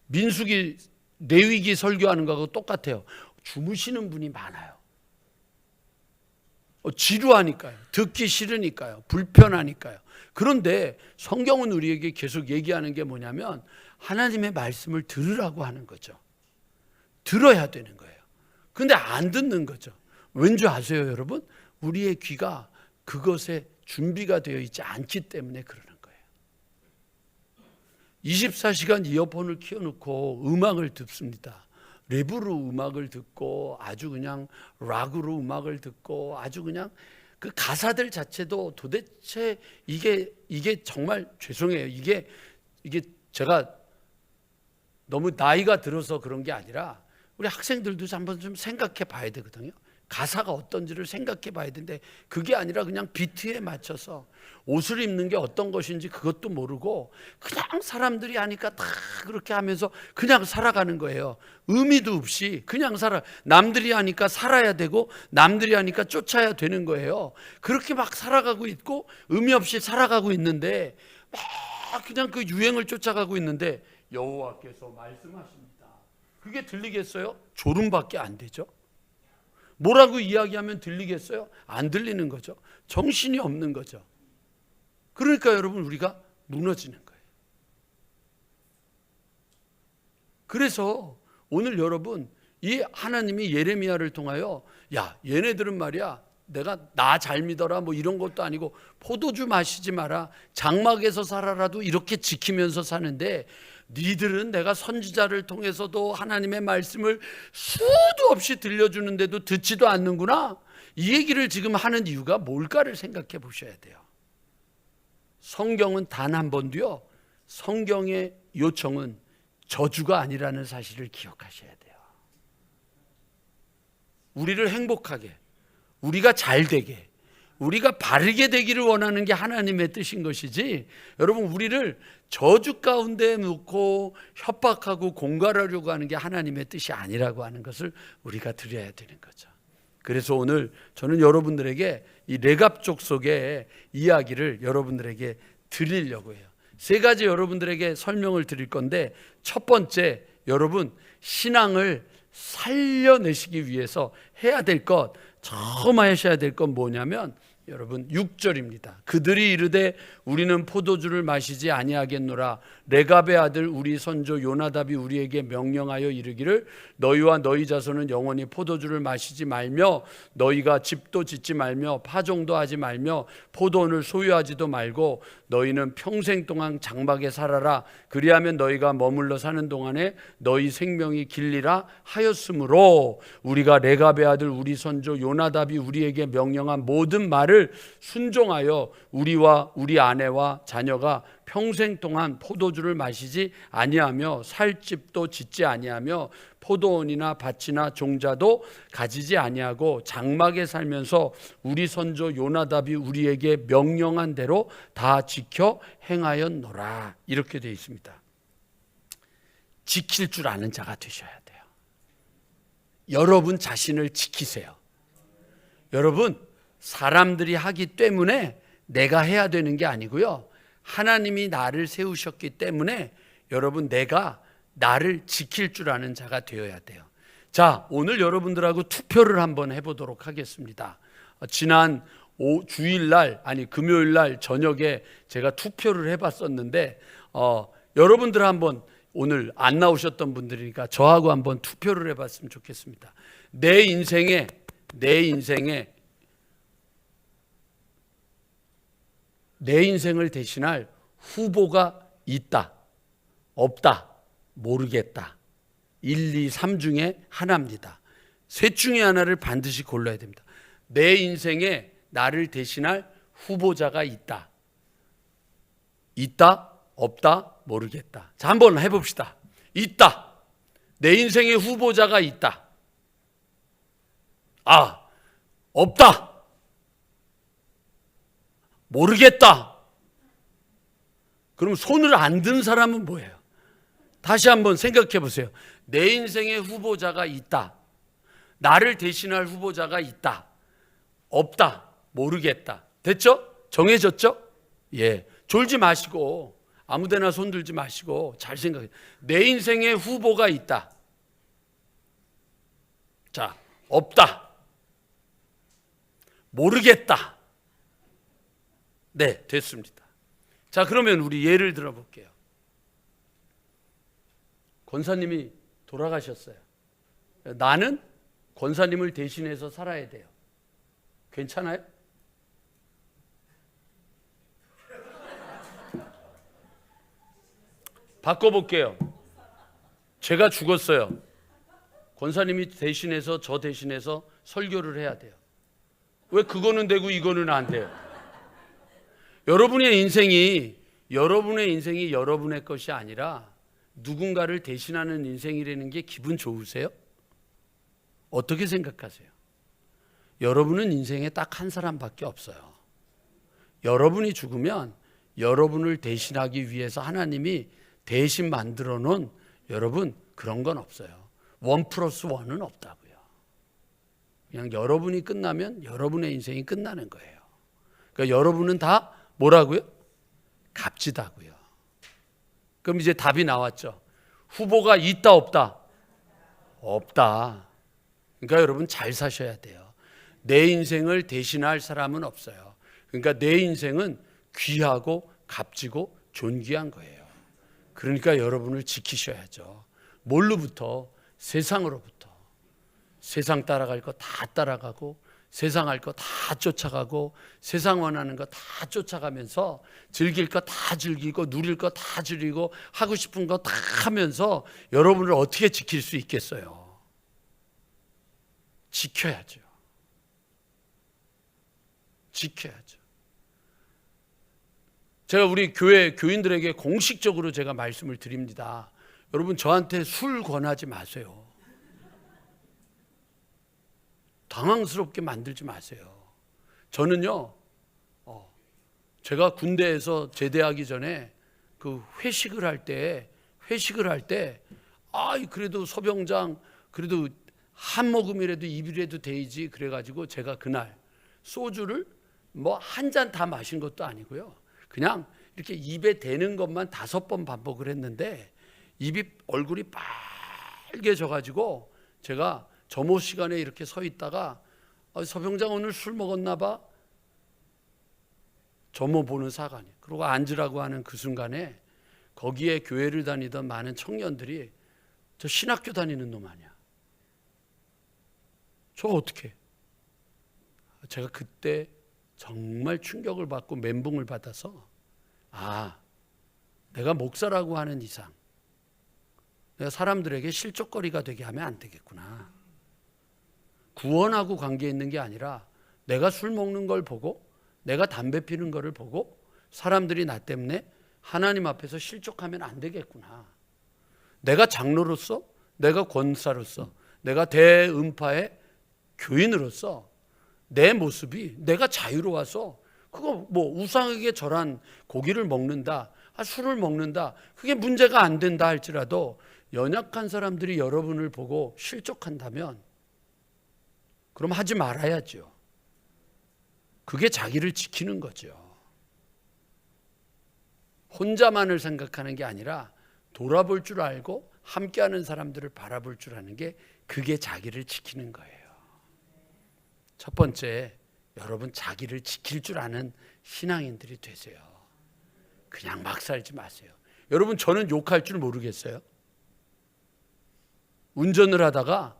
민수기, 레위기 설교하는 거하고 똑같아요. 주무시는 분이 많아요. 지루하니까요. 듣기 싫으니까요. 불편하니까요. 그런데 성경은 우리에게 계속 얘기하는 게 뭐냐면, 하나님의 말씀을 들으라고 하는 거죠. 들어야 되는 거예요. 그런데 안 듣는 거죠. 왠지 아세요, 여러분? 우리의 귀가 그것에 준비가 되어 있지 않기 때문에 그러는 거예요. 24시간 이어폰을 키워놓고 음악을 듣습니다. 랩으로 음악을 듣고, 아주 그냥 락으로 음악을 듣고, 아주 그냥 그 가사들 자체도 도대체 이게 정말 죄송해요. 이게 제가 너무 나이가 들어서 그런 게 아니라 우리 학생들도 한번 좀 생각해 봐야 되거든요. 가사가 어떤지를 생각해 봐야 되는데 그게 아니라 그냥 비트에 맞춰서 옷을 입는 게 어떤 것인지 그것도 모르고 그냥 사람들이 하니까 다 그렇게 하면서 그냥 살아가는 거예요. 의미도 없이 그냥 남들이 하니까 살아야 되고 남들이 하니까 쫓아야 되는 거예요. 그렇게 막 살아가고 있고 의미 없이 살아가고 있는데 막 그냥 그 유행을 쫓아가고 있는데 여호와께서 말씀하십니다. 그게 들리겠어요? 졸음밖에 안 되죠. 뭐라고 이야기하면 들리겠어요? 안 들리는 거죠. 정신이 없는 거죠. 그러니까 여러분 우리가 무너지는 거예요. 그래서 오늘 여러분 이 하나님이 예레미야를 통하여 야 얘네들은 말이야 내가 나 잘 믿어라 뭐 이런 것도 아니고 포도주 마시지 마라 장막에서 살아라도 이렇게 지키면서 사는데 니들은 내가 선지자를 통해서도 하나님의 말씀을 수도 없이 들려주는데도 듣지도 않는구나. 이 얘기를 지금 하는 이유가 뭘까를 생각해 보셔야 돼요. 성경은 단 한 번도요 성경의 요청은 저주가 아니라는 사실을 기억하셔야 돼요. 우리를 행복하게 우리가 잘 되게 우리가 바르게 되기를 원하는 게 하나님의 뜻인 것이지 여러분 우리를 저주 가운데 놓고 협박하고 공갈하려고 하는 게 하나님의 뜻이 아니라고 하는 것을 우리가 드려야 되는 거죠. 그래서 오늘 저는 여러분들에게 이 레갑족 속의 이야기를 여러분들에게 드리려고 해요. 세 가지 여러분들에게 설명을 드릴 건데 첫 번째 여러분 신앙을 살려내시기 위해서 해야 될 것 처음 하셔야 될 건 뭐냐면 여러분 6절입니다. 그들이 이르되 우리는 포도주를 마시지 아니하겠노라. 레갑의 아들 우리 선조 요나답이 우리에게 명령하여 이르기를 너희와 너희 자손은 영원히 포도주를 마시지 말며 너희가 집도 짓지 말며 파종도 하지 말며 포도원을 소유하지도 말고 너희는 평생 동안 장막에 살아라. 그리하면 너희가 머물러 사는 동안에 너희 생명이 길리라 하였으므로 우리가 레갑의 아들 우리 선조 요나답이 우리에게 명령한 모든 말을 순종하여 우리와 우리 아내와 자녀가 평생 동안 포도주를 마시지 아니하며 살 집도 짓지 아니하며 포도원이나 밭이나 종자도 가지지 아니하고 장막에 살면서 우리 선조 요나답이 우리에게 명령한 대로 다 지켜 행하였노라. 이렇게 되어 있습니다. 지킬 줄 아는 자가 되셔야 돼요. 여러분 자신을 지키세요. 여러분 사람들이 하기 때문에 내가 해야 되는 게 아니고요. 하나님이 나를 세우셨기 때문에 여러분 내가 나를 지킬 줄 아는 자가 되어야 돼요. 자, 오늘 여러분들하고 투표를 한번 해보도록 하겠습니다. 지난 주일날 금요일날 저녁에 제가 투표를 해봤었는데 여러분들 한번 오늘 안 나오셨던 분들이니까 저하고 한번 투표를 해봤으면 좋겠습니다. 내 인생에 내 인생을 대신할 후보가 있다, 없다, 모르겠다. 1, 2, 3 중에 하나입니다. 셋 중에 하나를 반드시 골라야 됩니다. 내 인생에 나를 대신할 후보자가 있다. 있다, 없다, 모르겠다. 자, 한번 해봅시다. 있다. 내 인생에 후보자가 있다. 없다. 모르겠다. 그럼 손을 안 든 사람은 뭐예요? 다시 한번 생각해 보세요. 내 인생에 후보자가 있다. 나를 대신할 후보자가 있다. 없다. 모르겠다. 됐죠? 정해졌죠? 예. 졸지 마시고 아무데나 손 들지 마시고 잘 생각해. 내 인생에 후보가 있다. 자, 없다. 모르겠다. 네, 됐습니다. 자, 그러면 우리 예를 들어 볼게요. 권사님이 돌아가셨어요. 나는 권사님을 대신해서 살아야 돼요. 괜찮아요? 바꿔볼게요. 제가 죽었어요. 권사님이 대신해서 저 대신해서 설교를 해야 돼요. 왜 그거는 되고 이거는 안 돼요? 여러분의 인생이 여러분의 것이 아니라 누군가를 대신하는 인생이라는 게 기분 좋으세요? 어떻게 생각하세요? 여러분은 인생에 딱 한 사람밖에 없어요. 여러분이 죽으면 여러분을 대신하기 위해서 하나님이 대신 만들어 놓은 여러분 그런 건 없어요. 1+1은 없다고요. 그냥 여러분이 끝나면 여러분의 인생이 끝나는 거예요. 그러니까 여러분은 다 뭐라고요? 값지다고요. 그럼 이제 답이 나왔죠. 후보가 있다 없다? 없다. 그러니까 여러분 잘 사셔야 돼요. 내 인생을 대신할 사람은 없어요. 그러니까 내 인생은 귀하고 값지고 존귀한 거예요. 그러니까 여러분을 지키셔야죠. 뭘로부터? 세상으로부터. 세상 따라갈 거 다 따라가고 세상 할 거 다 쫓아가고 세상 원하는 거 다 쫓아가면서 즐길 거 다 즐기고 누릴 거 다 누리고 하고 싶은 거 다 하면서 여러분을 어떻게 지킬 수 있겠어요? 지켜야죠. 지켜야죠. 제가 우리 교회 교인들에게 공식적으로 제가 말씀을 드립니다. 여러분 저한테 술 권하지 마세요. 당황스럽게 만들지 마세요. 저는요, 제가 군대에서 제대하기 전에 그 회식을 할 때, 그래도 소병장, 그래도 한 모금이라도 입이라도 돼야지 그래가지고 제가 그날 소주를 뭐 한 잔 다 마신 것도 아니고요. 그냥 이렇게 입에 대는 것만 5번 반복을 했는데 얼굴이 빨개져가지고 제가 점호 시간에 이렇게 서 있다가 서병장 오늘 술 먹었나 봐. 점호 보는 사관이. 그러고 앉으라고 하는 그 순간에 거기에 교회를 다니던 많은 청년들이 저 신학교 다니는 놈 아니야. 저 어떻게? 제가 그때 정말 충격을 받고 멘붕을 받아서 내가 목사라고 하는 이상 내가 사람들에게 실족거리가 되게 하면 안 되겠구나. 구원하고 관계 있는 게 아니라 내가 술 먹는 걸 보고 내가 담배 피는 거를 보고 사람들이 나 때문에 하나님 앞에서 실족하면 안 되겠구나. 내가 장로로서 내가 권사로서 내가 대음파의 교인으로서 내 모습이 내가 자유로워서 그거 뭐 우상에게 절한 고기를 먹는다, 술을 먹는다, 그게 문제가 안 된다 할지라도 연약한 사람들이 여러분을 보고 실족한다면 그럼 하지 말아야죠. 그게 자기를 지키는 거죠. 혼자만을 생각하는 게 아니라 돌아볼 줄 알고 함께하는 사람들을 바라볼 줄 아는 게 그게 자기를 지키는 거예요. 첫 번째, 여러분 자기를 지킬 줄 아는 신앙인들이 되세요. 그냥 막 살지 마세요. 여러분 저는 욕할 줄 모르겠어요. 운전을 하다가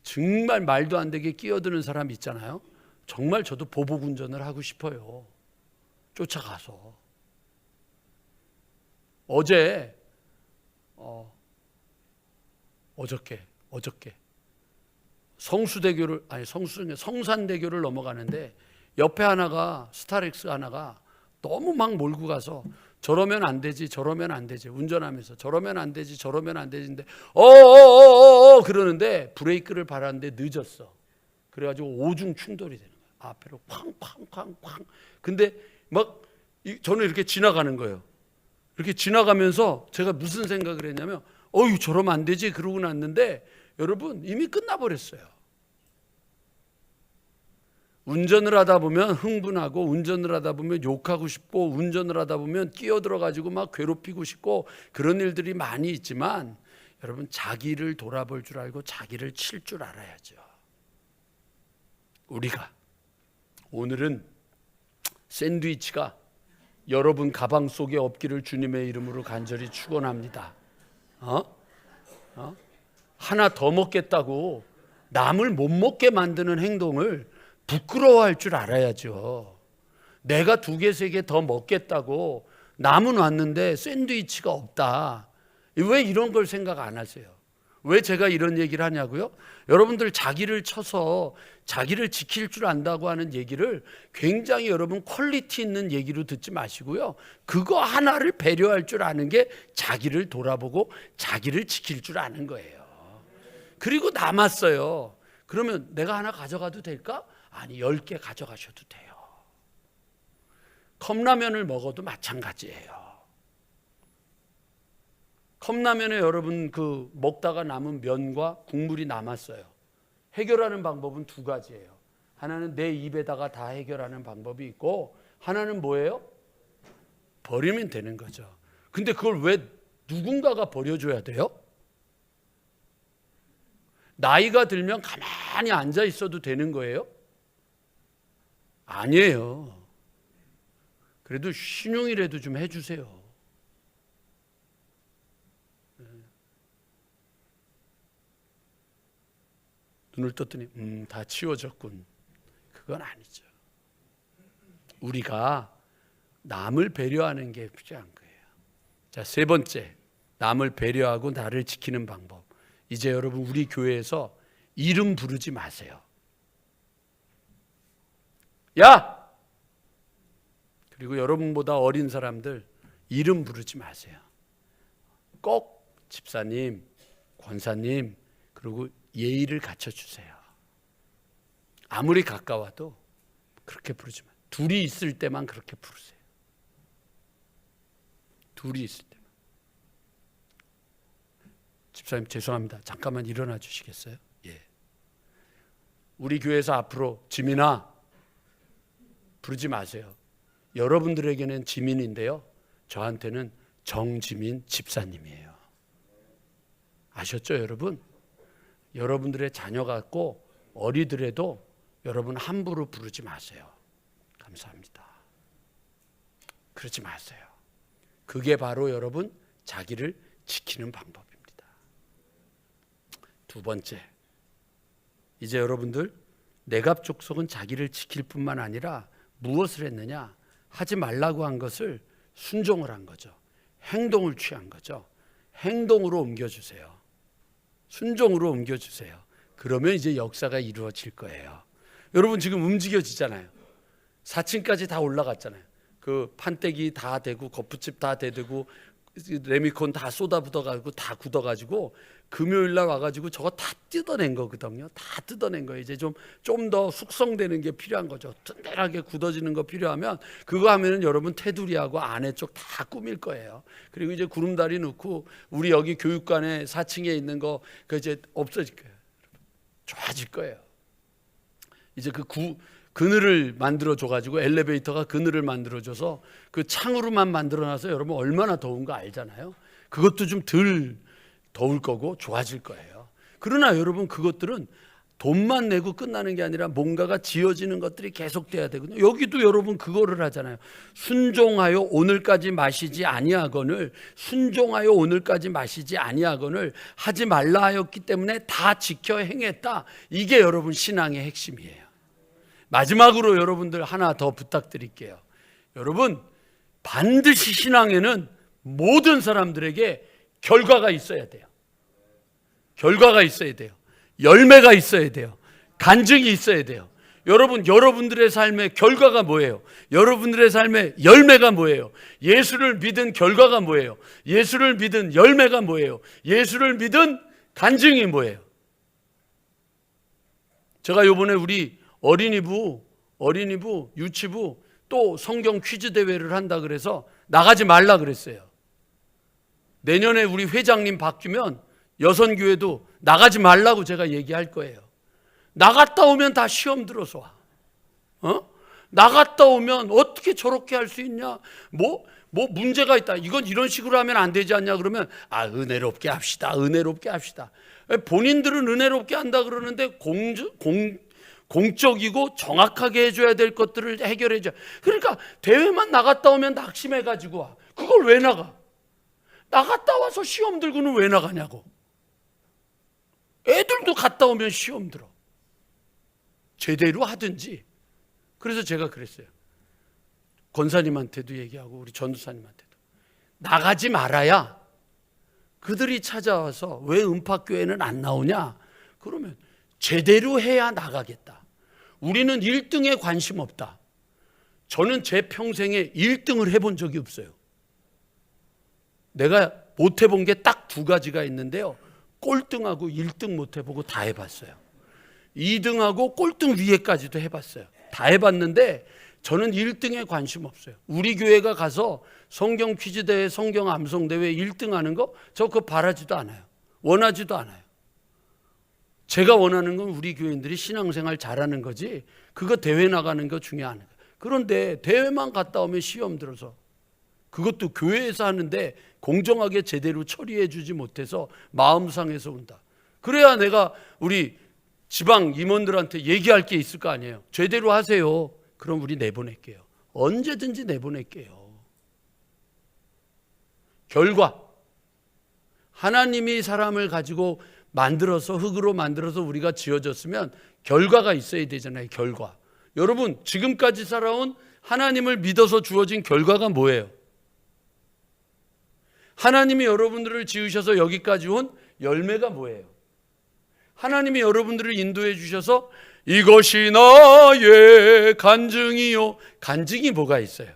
정말 말도 안 되게 끼어드는 사람 있잖아요. 정말 저도 보복 운전을 하고 싶어요. 쫓아가서. 어저께 성산대교를 넘어가는데 옆에 하나가 스타렉스 하나가 너무 막 몰고 가서 저러면 안 되지 운전하면서 저러면 안 되지인데 그러는데 브레이크를 밟았는데 늦었어. 그래가지고 오중 충돌이 되는 거예요. 앞으로 쾅쾅쾅쾅. 근데 막 저는 이렇게 지나가는 거예요. 이렇게 지나가면서 제가 무슨 생각을 했냐면 저러면 안 되지 그러고 났는데 여러분 이미 끝나버렸어요. 운전을 하다 보면 흥분하고 운전을 하다 보면 욕하고 싶고 운전을 하다 보면 끼어들어가지고 막 괴롭히고 싶고 그런 일들이 많이 있지만 여러분 자기를 돌아볼 줄 알고 자기를 칠 줄 알아야죠. 우리가 오늘은 샌드위치가 여러분 가방 속에 없기를 주님의 이름으로 간절히 축원합니다. 하나 더 먹겠다고 남을 못 먹게 만드는 행동을 부끄러워할 줄 알아야죠. 내가 2개, 3개 더 먹겠다고 남은 왔는데 샌드위치가 없다. 왜 이런 걸 생각 안 하세요? 왜 제가 이런 얘기를 하냐고요? 여러분들 자기를 쳐서 자기를 지킬 줄 안다고 하는 얘기를 굉장히 여러분 퀄리티 있는 얘기로 듣지 마시고요. 그거 하나를 배려할 줄 아는 게 자기를 돌아보고 자기를 지킬 줄 아는 거예요. 그리고 남았어요. 그러면 내가 하나 가져가도 될까? 아니, 10개 가져가셔도 돼요. 컵라면을 먹어도 마찬가지예요. 컵라면에 여러분 그 먹다가 남은 면과 국물이 남았어요. 해결하는 방법은 두 가지예요. 하나는 내 입에다가 다 해결하는 방법이 있고, 하나는 뭐예요? 버리면 되는 거죠. 근데 그걸 왜 누군가가 버려줘야 돼요? 나이가 들면 가만히 앉아 있어도 되는 거예요? 아니에요. 그래도 신용이라도 좀 해주세요. 눈을 떴더니 다 치워졌군. 그건 아니죠. 우리가 남을 배려하는 게 필요한 거예요. 자, 세 번째, 남을 배려하고 나를 지키는 방법. 이제 여러분 우리 교회에서 이름 부르지 마세요. 야! 그리고 여러분보다 어린 사람들 이름 부르지 마세요. 꼭 집사님, 권사님, 그리고 예의를 갖춰주세요. 아무리 가까워도 그렇게 부르지 마세요. 둘이 있을 때만 그렇게 부르세요. 둘이 있을 때만. 집사님 죄송합니다. 잠깐만 일어나 주시겠어요? 예. 우리 교회에서 앞으로 지민아 부르지 마세요. 여러분들에게는 지민인데요, 저한테는 정지민 집사님이에요. 아셨죠, 여러분? 여러분들의 자녀 같고 어리더라도 여러분 함부로 부르지 마세요. 감사합니다. 그러지 마세요. 그게 바로 여러분 자기를 지키는 방법입니다. 두 번째, 이제 여러분들 내갑족속은 자기를 지킬 뿐만 아니라 무엇을 했느냐? 하지 말라고 한 것을 순종을 한 거죠. 행동을 취한 거죠. 행동으로 옮겨주세요. 순종으로 옮겨주세요. 그러면 이제 역사가 이루어질 거예요. 여러분 지금 움직여지잖아요. 4층까지 다 올라갔잖아요. 그 판때기 다 되고 거푸집 다 대되고 레미콘 다 쏟아붓어가지고 다 굳어가지고 금요일날 와가지고 저거 다 뜯어낸 거거든요. 다 뜯어낸 거예요. 이제 좀 더 숙성되는 게 필요한 거죠. 든든하게 굳어지는 거 필요하면 그거 하면은 여러분 테두리하고 안에 쪽 다 꾸밀 거예요. 그리고 이제 구름다리 넣고 우리 여기 교육관에 4층에 있는 거 그 이제 없어질 거예요. 좋아질 거예요. 이제 그늘을 만들어줘가지고 엘리베이터가 그늘을 만들어줘서 그 창으로만 만들어놔서 여러분 얼마나 더운 거 알잖아요. 그것도 좀 덜 더울 거고 좋아질 거예요. 그러나 여러분 그것들은 돈만 내고 끝나는 게 아니라 뭔가가 지어지는 것들이 계속돼야 되거든요. 여기도 여러분 그거를 하잖아요. 순종하여 오늘까지 마시지 아니하거늘, 순종하여 오늘까지 마시지 아니하거늘 하지 말라 하였기 때문에 다 지켜 행했다. 이게 여러분 신앙의 핵심이에요. 마지막으로 여러분들 하나 더 부탁드릴게요. 여러분 반드시 신앙에는 모든 사람들에게 결과가 있어야 돼요. 결과가 있어야 돼요. 열매가 있어야 돼요. 간증이 있어야 돼요. 여러분들의 삶의 결과가 뭐예요? 여러분들의 삶의 열매가 뭐예요? 예수를 믿은 결과가 뭐예요? 예수를 믿은 열매가 뭐예요? 예수를 믿은 간증이 뭐예요? 제가 이번에 우리 어린이부, 유치부 또 성경 퀴즈 대회를 한다 그래서 나가지 말라 그랬어요. 내년에 우리 회장님 바뀌면 여선교회도 나가지 말라고 제가 얘기할 거예요. 나갔다 오면 다 시험 들어서 와. 나갔다 오면 어떻게 저렇게 할 수 있냐? 뭐 문제가 있다. 이건 이런 식으로 하면 안 되지 않냐? 그러면 은혜롭게 합시다. 은혜롭게 합시다. 본인들은 은혜롭게 한다 그러는데 공적이고 정확하게 해줘야 될 것들을 해결해줘. 그러니까 대회만 나갔다 오면 낙심해가지고 와. 그걸 왜 나가? 나갔다 와서 시험 들고는 왜 나가냐고. 애들도 갔다 오면 시험 들어. 제대로 하든지. 그래서 제가 그랬어요. 권사님한테도 얘기하고 우리 전도사님한테도 나가지 말아야 그들이 찾아와서 왜 은팍교회는 안 나오냐? 그러면 제대로 해야 나가겠다. 우리는 1등에 관심 없다. 저는 제 평생에 1등을 해본 적이 없어요. 내가 못 해본 게 딱 두 가지가 있는데요. 꼴등하고 1등 못 해보고 다 해봤어요. 2등하고 꼴등 위에까지도 해봤어요. 다 해봤는데 저는 1등에 관심 없어요. 우리 교회가 가서 성경 퀴즈 대회, 성경 암송 대회 1등 하는 거 저 그거 바라지도 않아요. 원하지도 않아요. 제가 원하는 건 우리 교인들이 신앙생활 잘하는 거지 그거 대회 나가는 거 중요한 거예요. 그런데 대회만 갔다 오면 시험 들어서 그것도 교회에서 하는데 공정하게 제대로 처리해 주지 못해서 마음 상해서 온다. 그래야 내가 우리 지방 임원들한테 얘기할 게 있을 거 아니에요. 제대로 하세요. 그럼 우리 내보낼게요. 언제든지 내보낼게요. 결과 하나님이 사람을 가지고 만들어서 흙으로 만들어서 우리가 지어졌으면 결과가 있어야 되잖아요. 결과. 여러분 지금까지 살아온 하나님을 믿어서 주어진 결과가 뭐예요? 하나님이 여러분들을 지으셔서 여기까지 온 열매가 뭐예요? 하나님이 여러분들을 인도해 주셔서 이것이 나의 간증이요. 간증이 뭐가 있어요?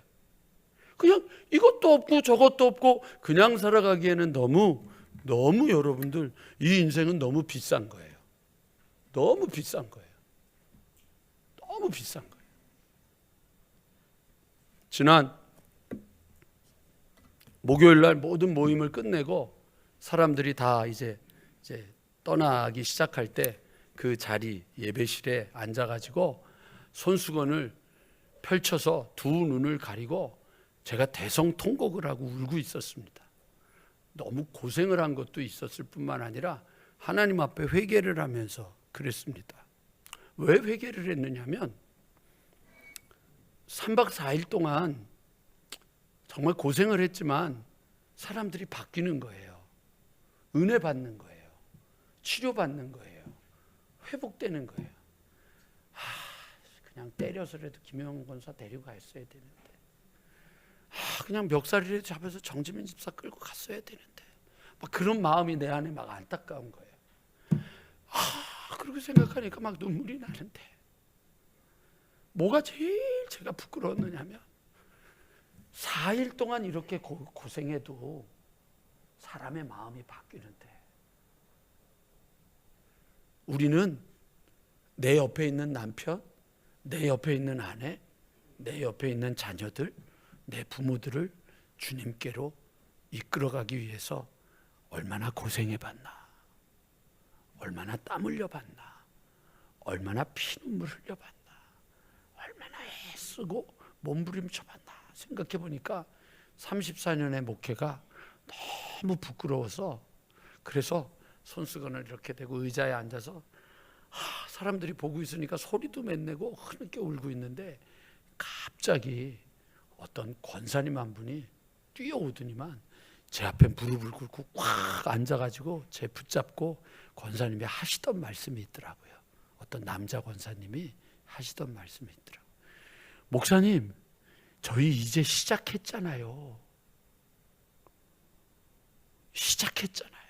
그냥 이것도 없고 저것도 없고 그냥 살아가기에는 너무 여러분들 이 인생은 너무 비싼 거예요. 너무 비싼 거예요. 너무 비싼 거예요. 지난 목요일 날 모든 모임을 끝내고 사람들이 다 이제 떠나기 시작할 때 그 자리 예배실에 앉아가지고 손수건을 펼쳐서 두 눈을 가리고 제가 대성통곡을 하고 울고 있었습니다. 너무 고생을 한 것도 있었을 뿐만 아니라 하나님 앞에 회개를 하면서 그랬습니다. 왜 회개를 했느냐면 3박 4일 동안 정말 고생을 했지만 사람들이 바뀌는 거예요. 은혜 받는 거예요. 치료받는 거예요. 회복되는 거예요. 그냥 때려서라도 김영훈 권사 데리고 갔어야 되는데 그냥 멱살이라도 잡아서 정지민 집사 끌고 갔어야 되는데 막 그런 마음이 내 안에 막 안타까운 거예요. 그렇게 생각하니까 막 눈물이 나는데 뭐가 제일 제가 부끄러웠느냐면 4일 동안 이렇게 고생해도 사람의 마음이 바뀌는데 우리는 내 옆에 있는 남편, 내 옆에 있는 아내, 내 옆에 있는 자녀들, 내 부모들을 주님께로 이끌어가기 위해서 얼마나 고생해봤나, 얼마나 땀 흘려봤나, 얼마나 피눈물 흘려봤나, 얼마나 애쓰고 몸부림쳐봤나 생각해보니까 34년의 목회가 너무 부끄러워서 그래서 손수건을 이렇게 대고 의자에 앉아서 사람들이 보고 있으니까 소리도 못 내고 흐느껴 울고 있는데 갑자기 어떤 권사님 한 분이 뛰어오더니만 제 앞에 무릎을 꿇고 꽉 앉아가지고 제 붙잡고 권사님이 하시던 말씀이 있더라고요. 어떤 남자 권사님이 하시던 말씀이 있더라고요. 목사님, 저희 이제 시작했잖아요. 시작했잖아요.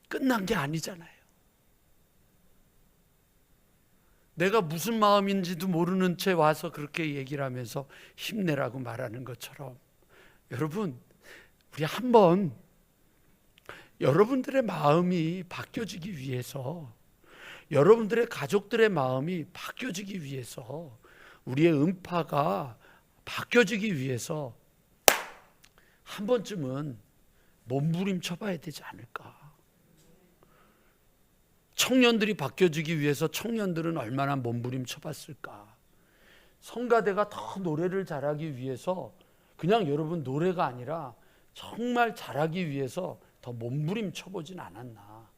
끝난 게 아니잖아요. 내가 무슨 마음인지도 모르는 채 와서 그렇게 얘기를 하면서 힘내라고 말하는 것처럼 여러분, 우리 한번 여러분들의 마음이 바뀌어지기 위해서 여러분들의 가족들의 마음이 바뀌어지기 위해서 우리의 음파가 바뀌어지기 위해서 한 번쯤은 몸부림쳐 봐야 되지 않을까. 청년들이 바뀌어지기 위해서 청년들은 얼마나 몸부림쳐 봤을까. 성가대가 더 노래를 잘하기 위해서 그냥 여러분 노래가 아니라 정말 잘하기 위해서 더 몸부림쳐 보진 않았나.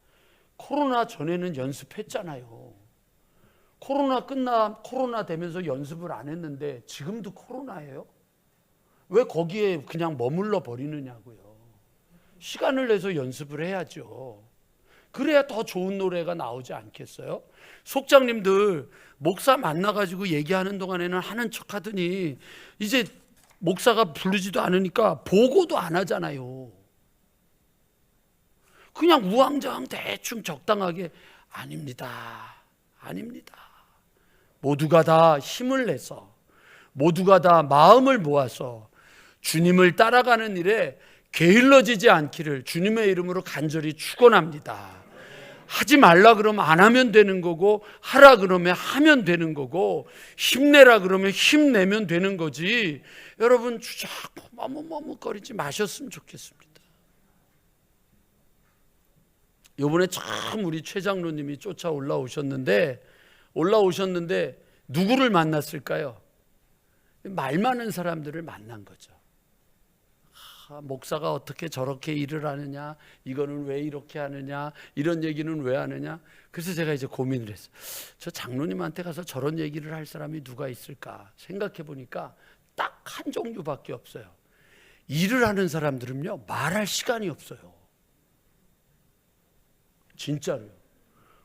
코로나 전에는 연습했잖아요. 코로나 되면서 연습을 안 했는데 지금도 코로나예요? 왜 거기에 그냥 머물러 버리느냐고요. 시간을 내서 연습을 해야죠. 그래야 더 좋은 노래가 나오지 않겠어요? 속장님들 목사 만나가지고 얘기하는 동안에는 하는 척 하더니 이제 목사가 부르지도 않으니까 보고도 안 하잖아요. 그냥 우왕좌왕 대충 적당하게 아닙니다. 아닙니다. 모두가 다 힘을 내서, 모두가 다 마음을 모아서 주님을 따라가는 일에 게을러지지 않기를 주님의 이름으로 간절히 축원합니다. 하지 말라 그러면 안 하면 되는 거고, 하라 그러면 하면 되는 거고, 힘내라 그러면 힘내면 되는 거지. 여러분 주저하고 머뭇머뭇거리지 마셨으면 좋겠습니다. 이번에 참 우리 최 장로님이 쫓아 올라오셨는데 누구를 만났을까요? 말 많은 사람들을 만난 거죠. 목사가 어떻게 저렇게 일을 하느냐, 이거는 왜 이렇게 하느냐, 이런 얘기는 왜 하느냐. 그래서 제가 이제 고민을 했어요. 저 장로님한테 가서 저런 얘기를 할 사람이 누가 있을까 생각해 보니까 딱 한 종류밖에 없어요. 일을 하는 사람들은요, 말할 시간이 없어요. 진짜로요.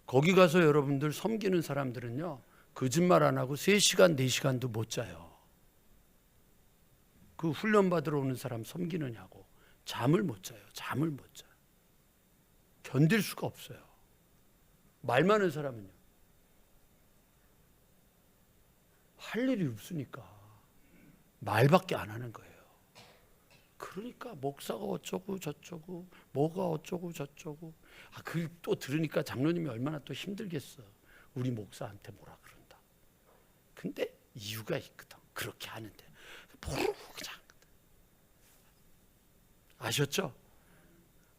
거기 가서 여러분들 섬기는 사람들은요, 거짓말 안 하고 3시간 4시간도 못 자요. 그 훈련 받으러 오는 사람 섬기느냐고 잠을 못 자요. 잠을 못 자요. 견딜 수가 없어요. 말 많은 사람은요, 할 일이 없으니까 말밖에 안 하는 거예요. 그러니까 목사가 어쩌고 저쩌고, 뭐가 어쩌고 저쩌고. 그 또 들으니까 장로님이 얼마나 또 힘들겠어. 우리 목사한테 뭐라 그런다. 근데 이유가 있거든. 그렇게 하는데 모르고 그냥. 아셨죠?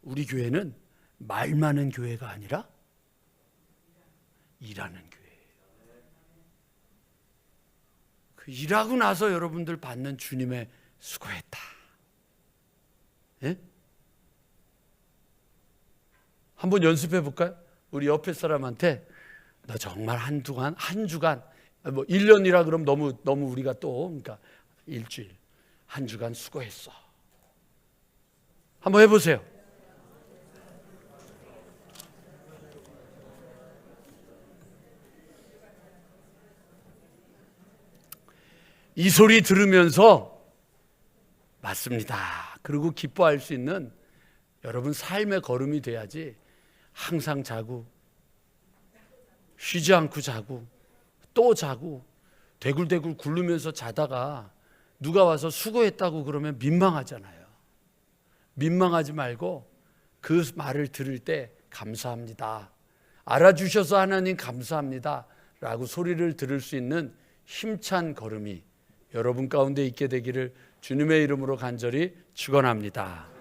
우리 교회는 말 많은 교회가 아니라 일하는 교회예요. 그 일하고 나서 여러분들 받는 주님의 수고했다. 예? 한번 연습해 볼까요? 우리 옆에 사람한테 너 정말 한 주간 뭐 1년이라 그러면 너무 우리가 또 그러니까 일주일 한 주간 수고했어. 한번 해보세요. 이 소리 들으면서 맞습니다. 그리고 기뻐할 수 있는 여러분 삶의 걸음이 돼야지 항상 자고 쉬지 않고 자고 또 자고 대굴대굴 굴르면서 자다가 누가 와서 수고했다고 그러면 민망하잖아요. 민망하지 말고 그 말을 들을 때 감사합니다. 알아주셔서 하나님 감사합니다. 라고 소리를 들을 수 있는 힘찬 걸음이 여러분 가운데 있게 되기를 주님의 이름으로 간절히 축원합니다.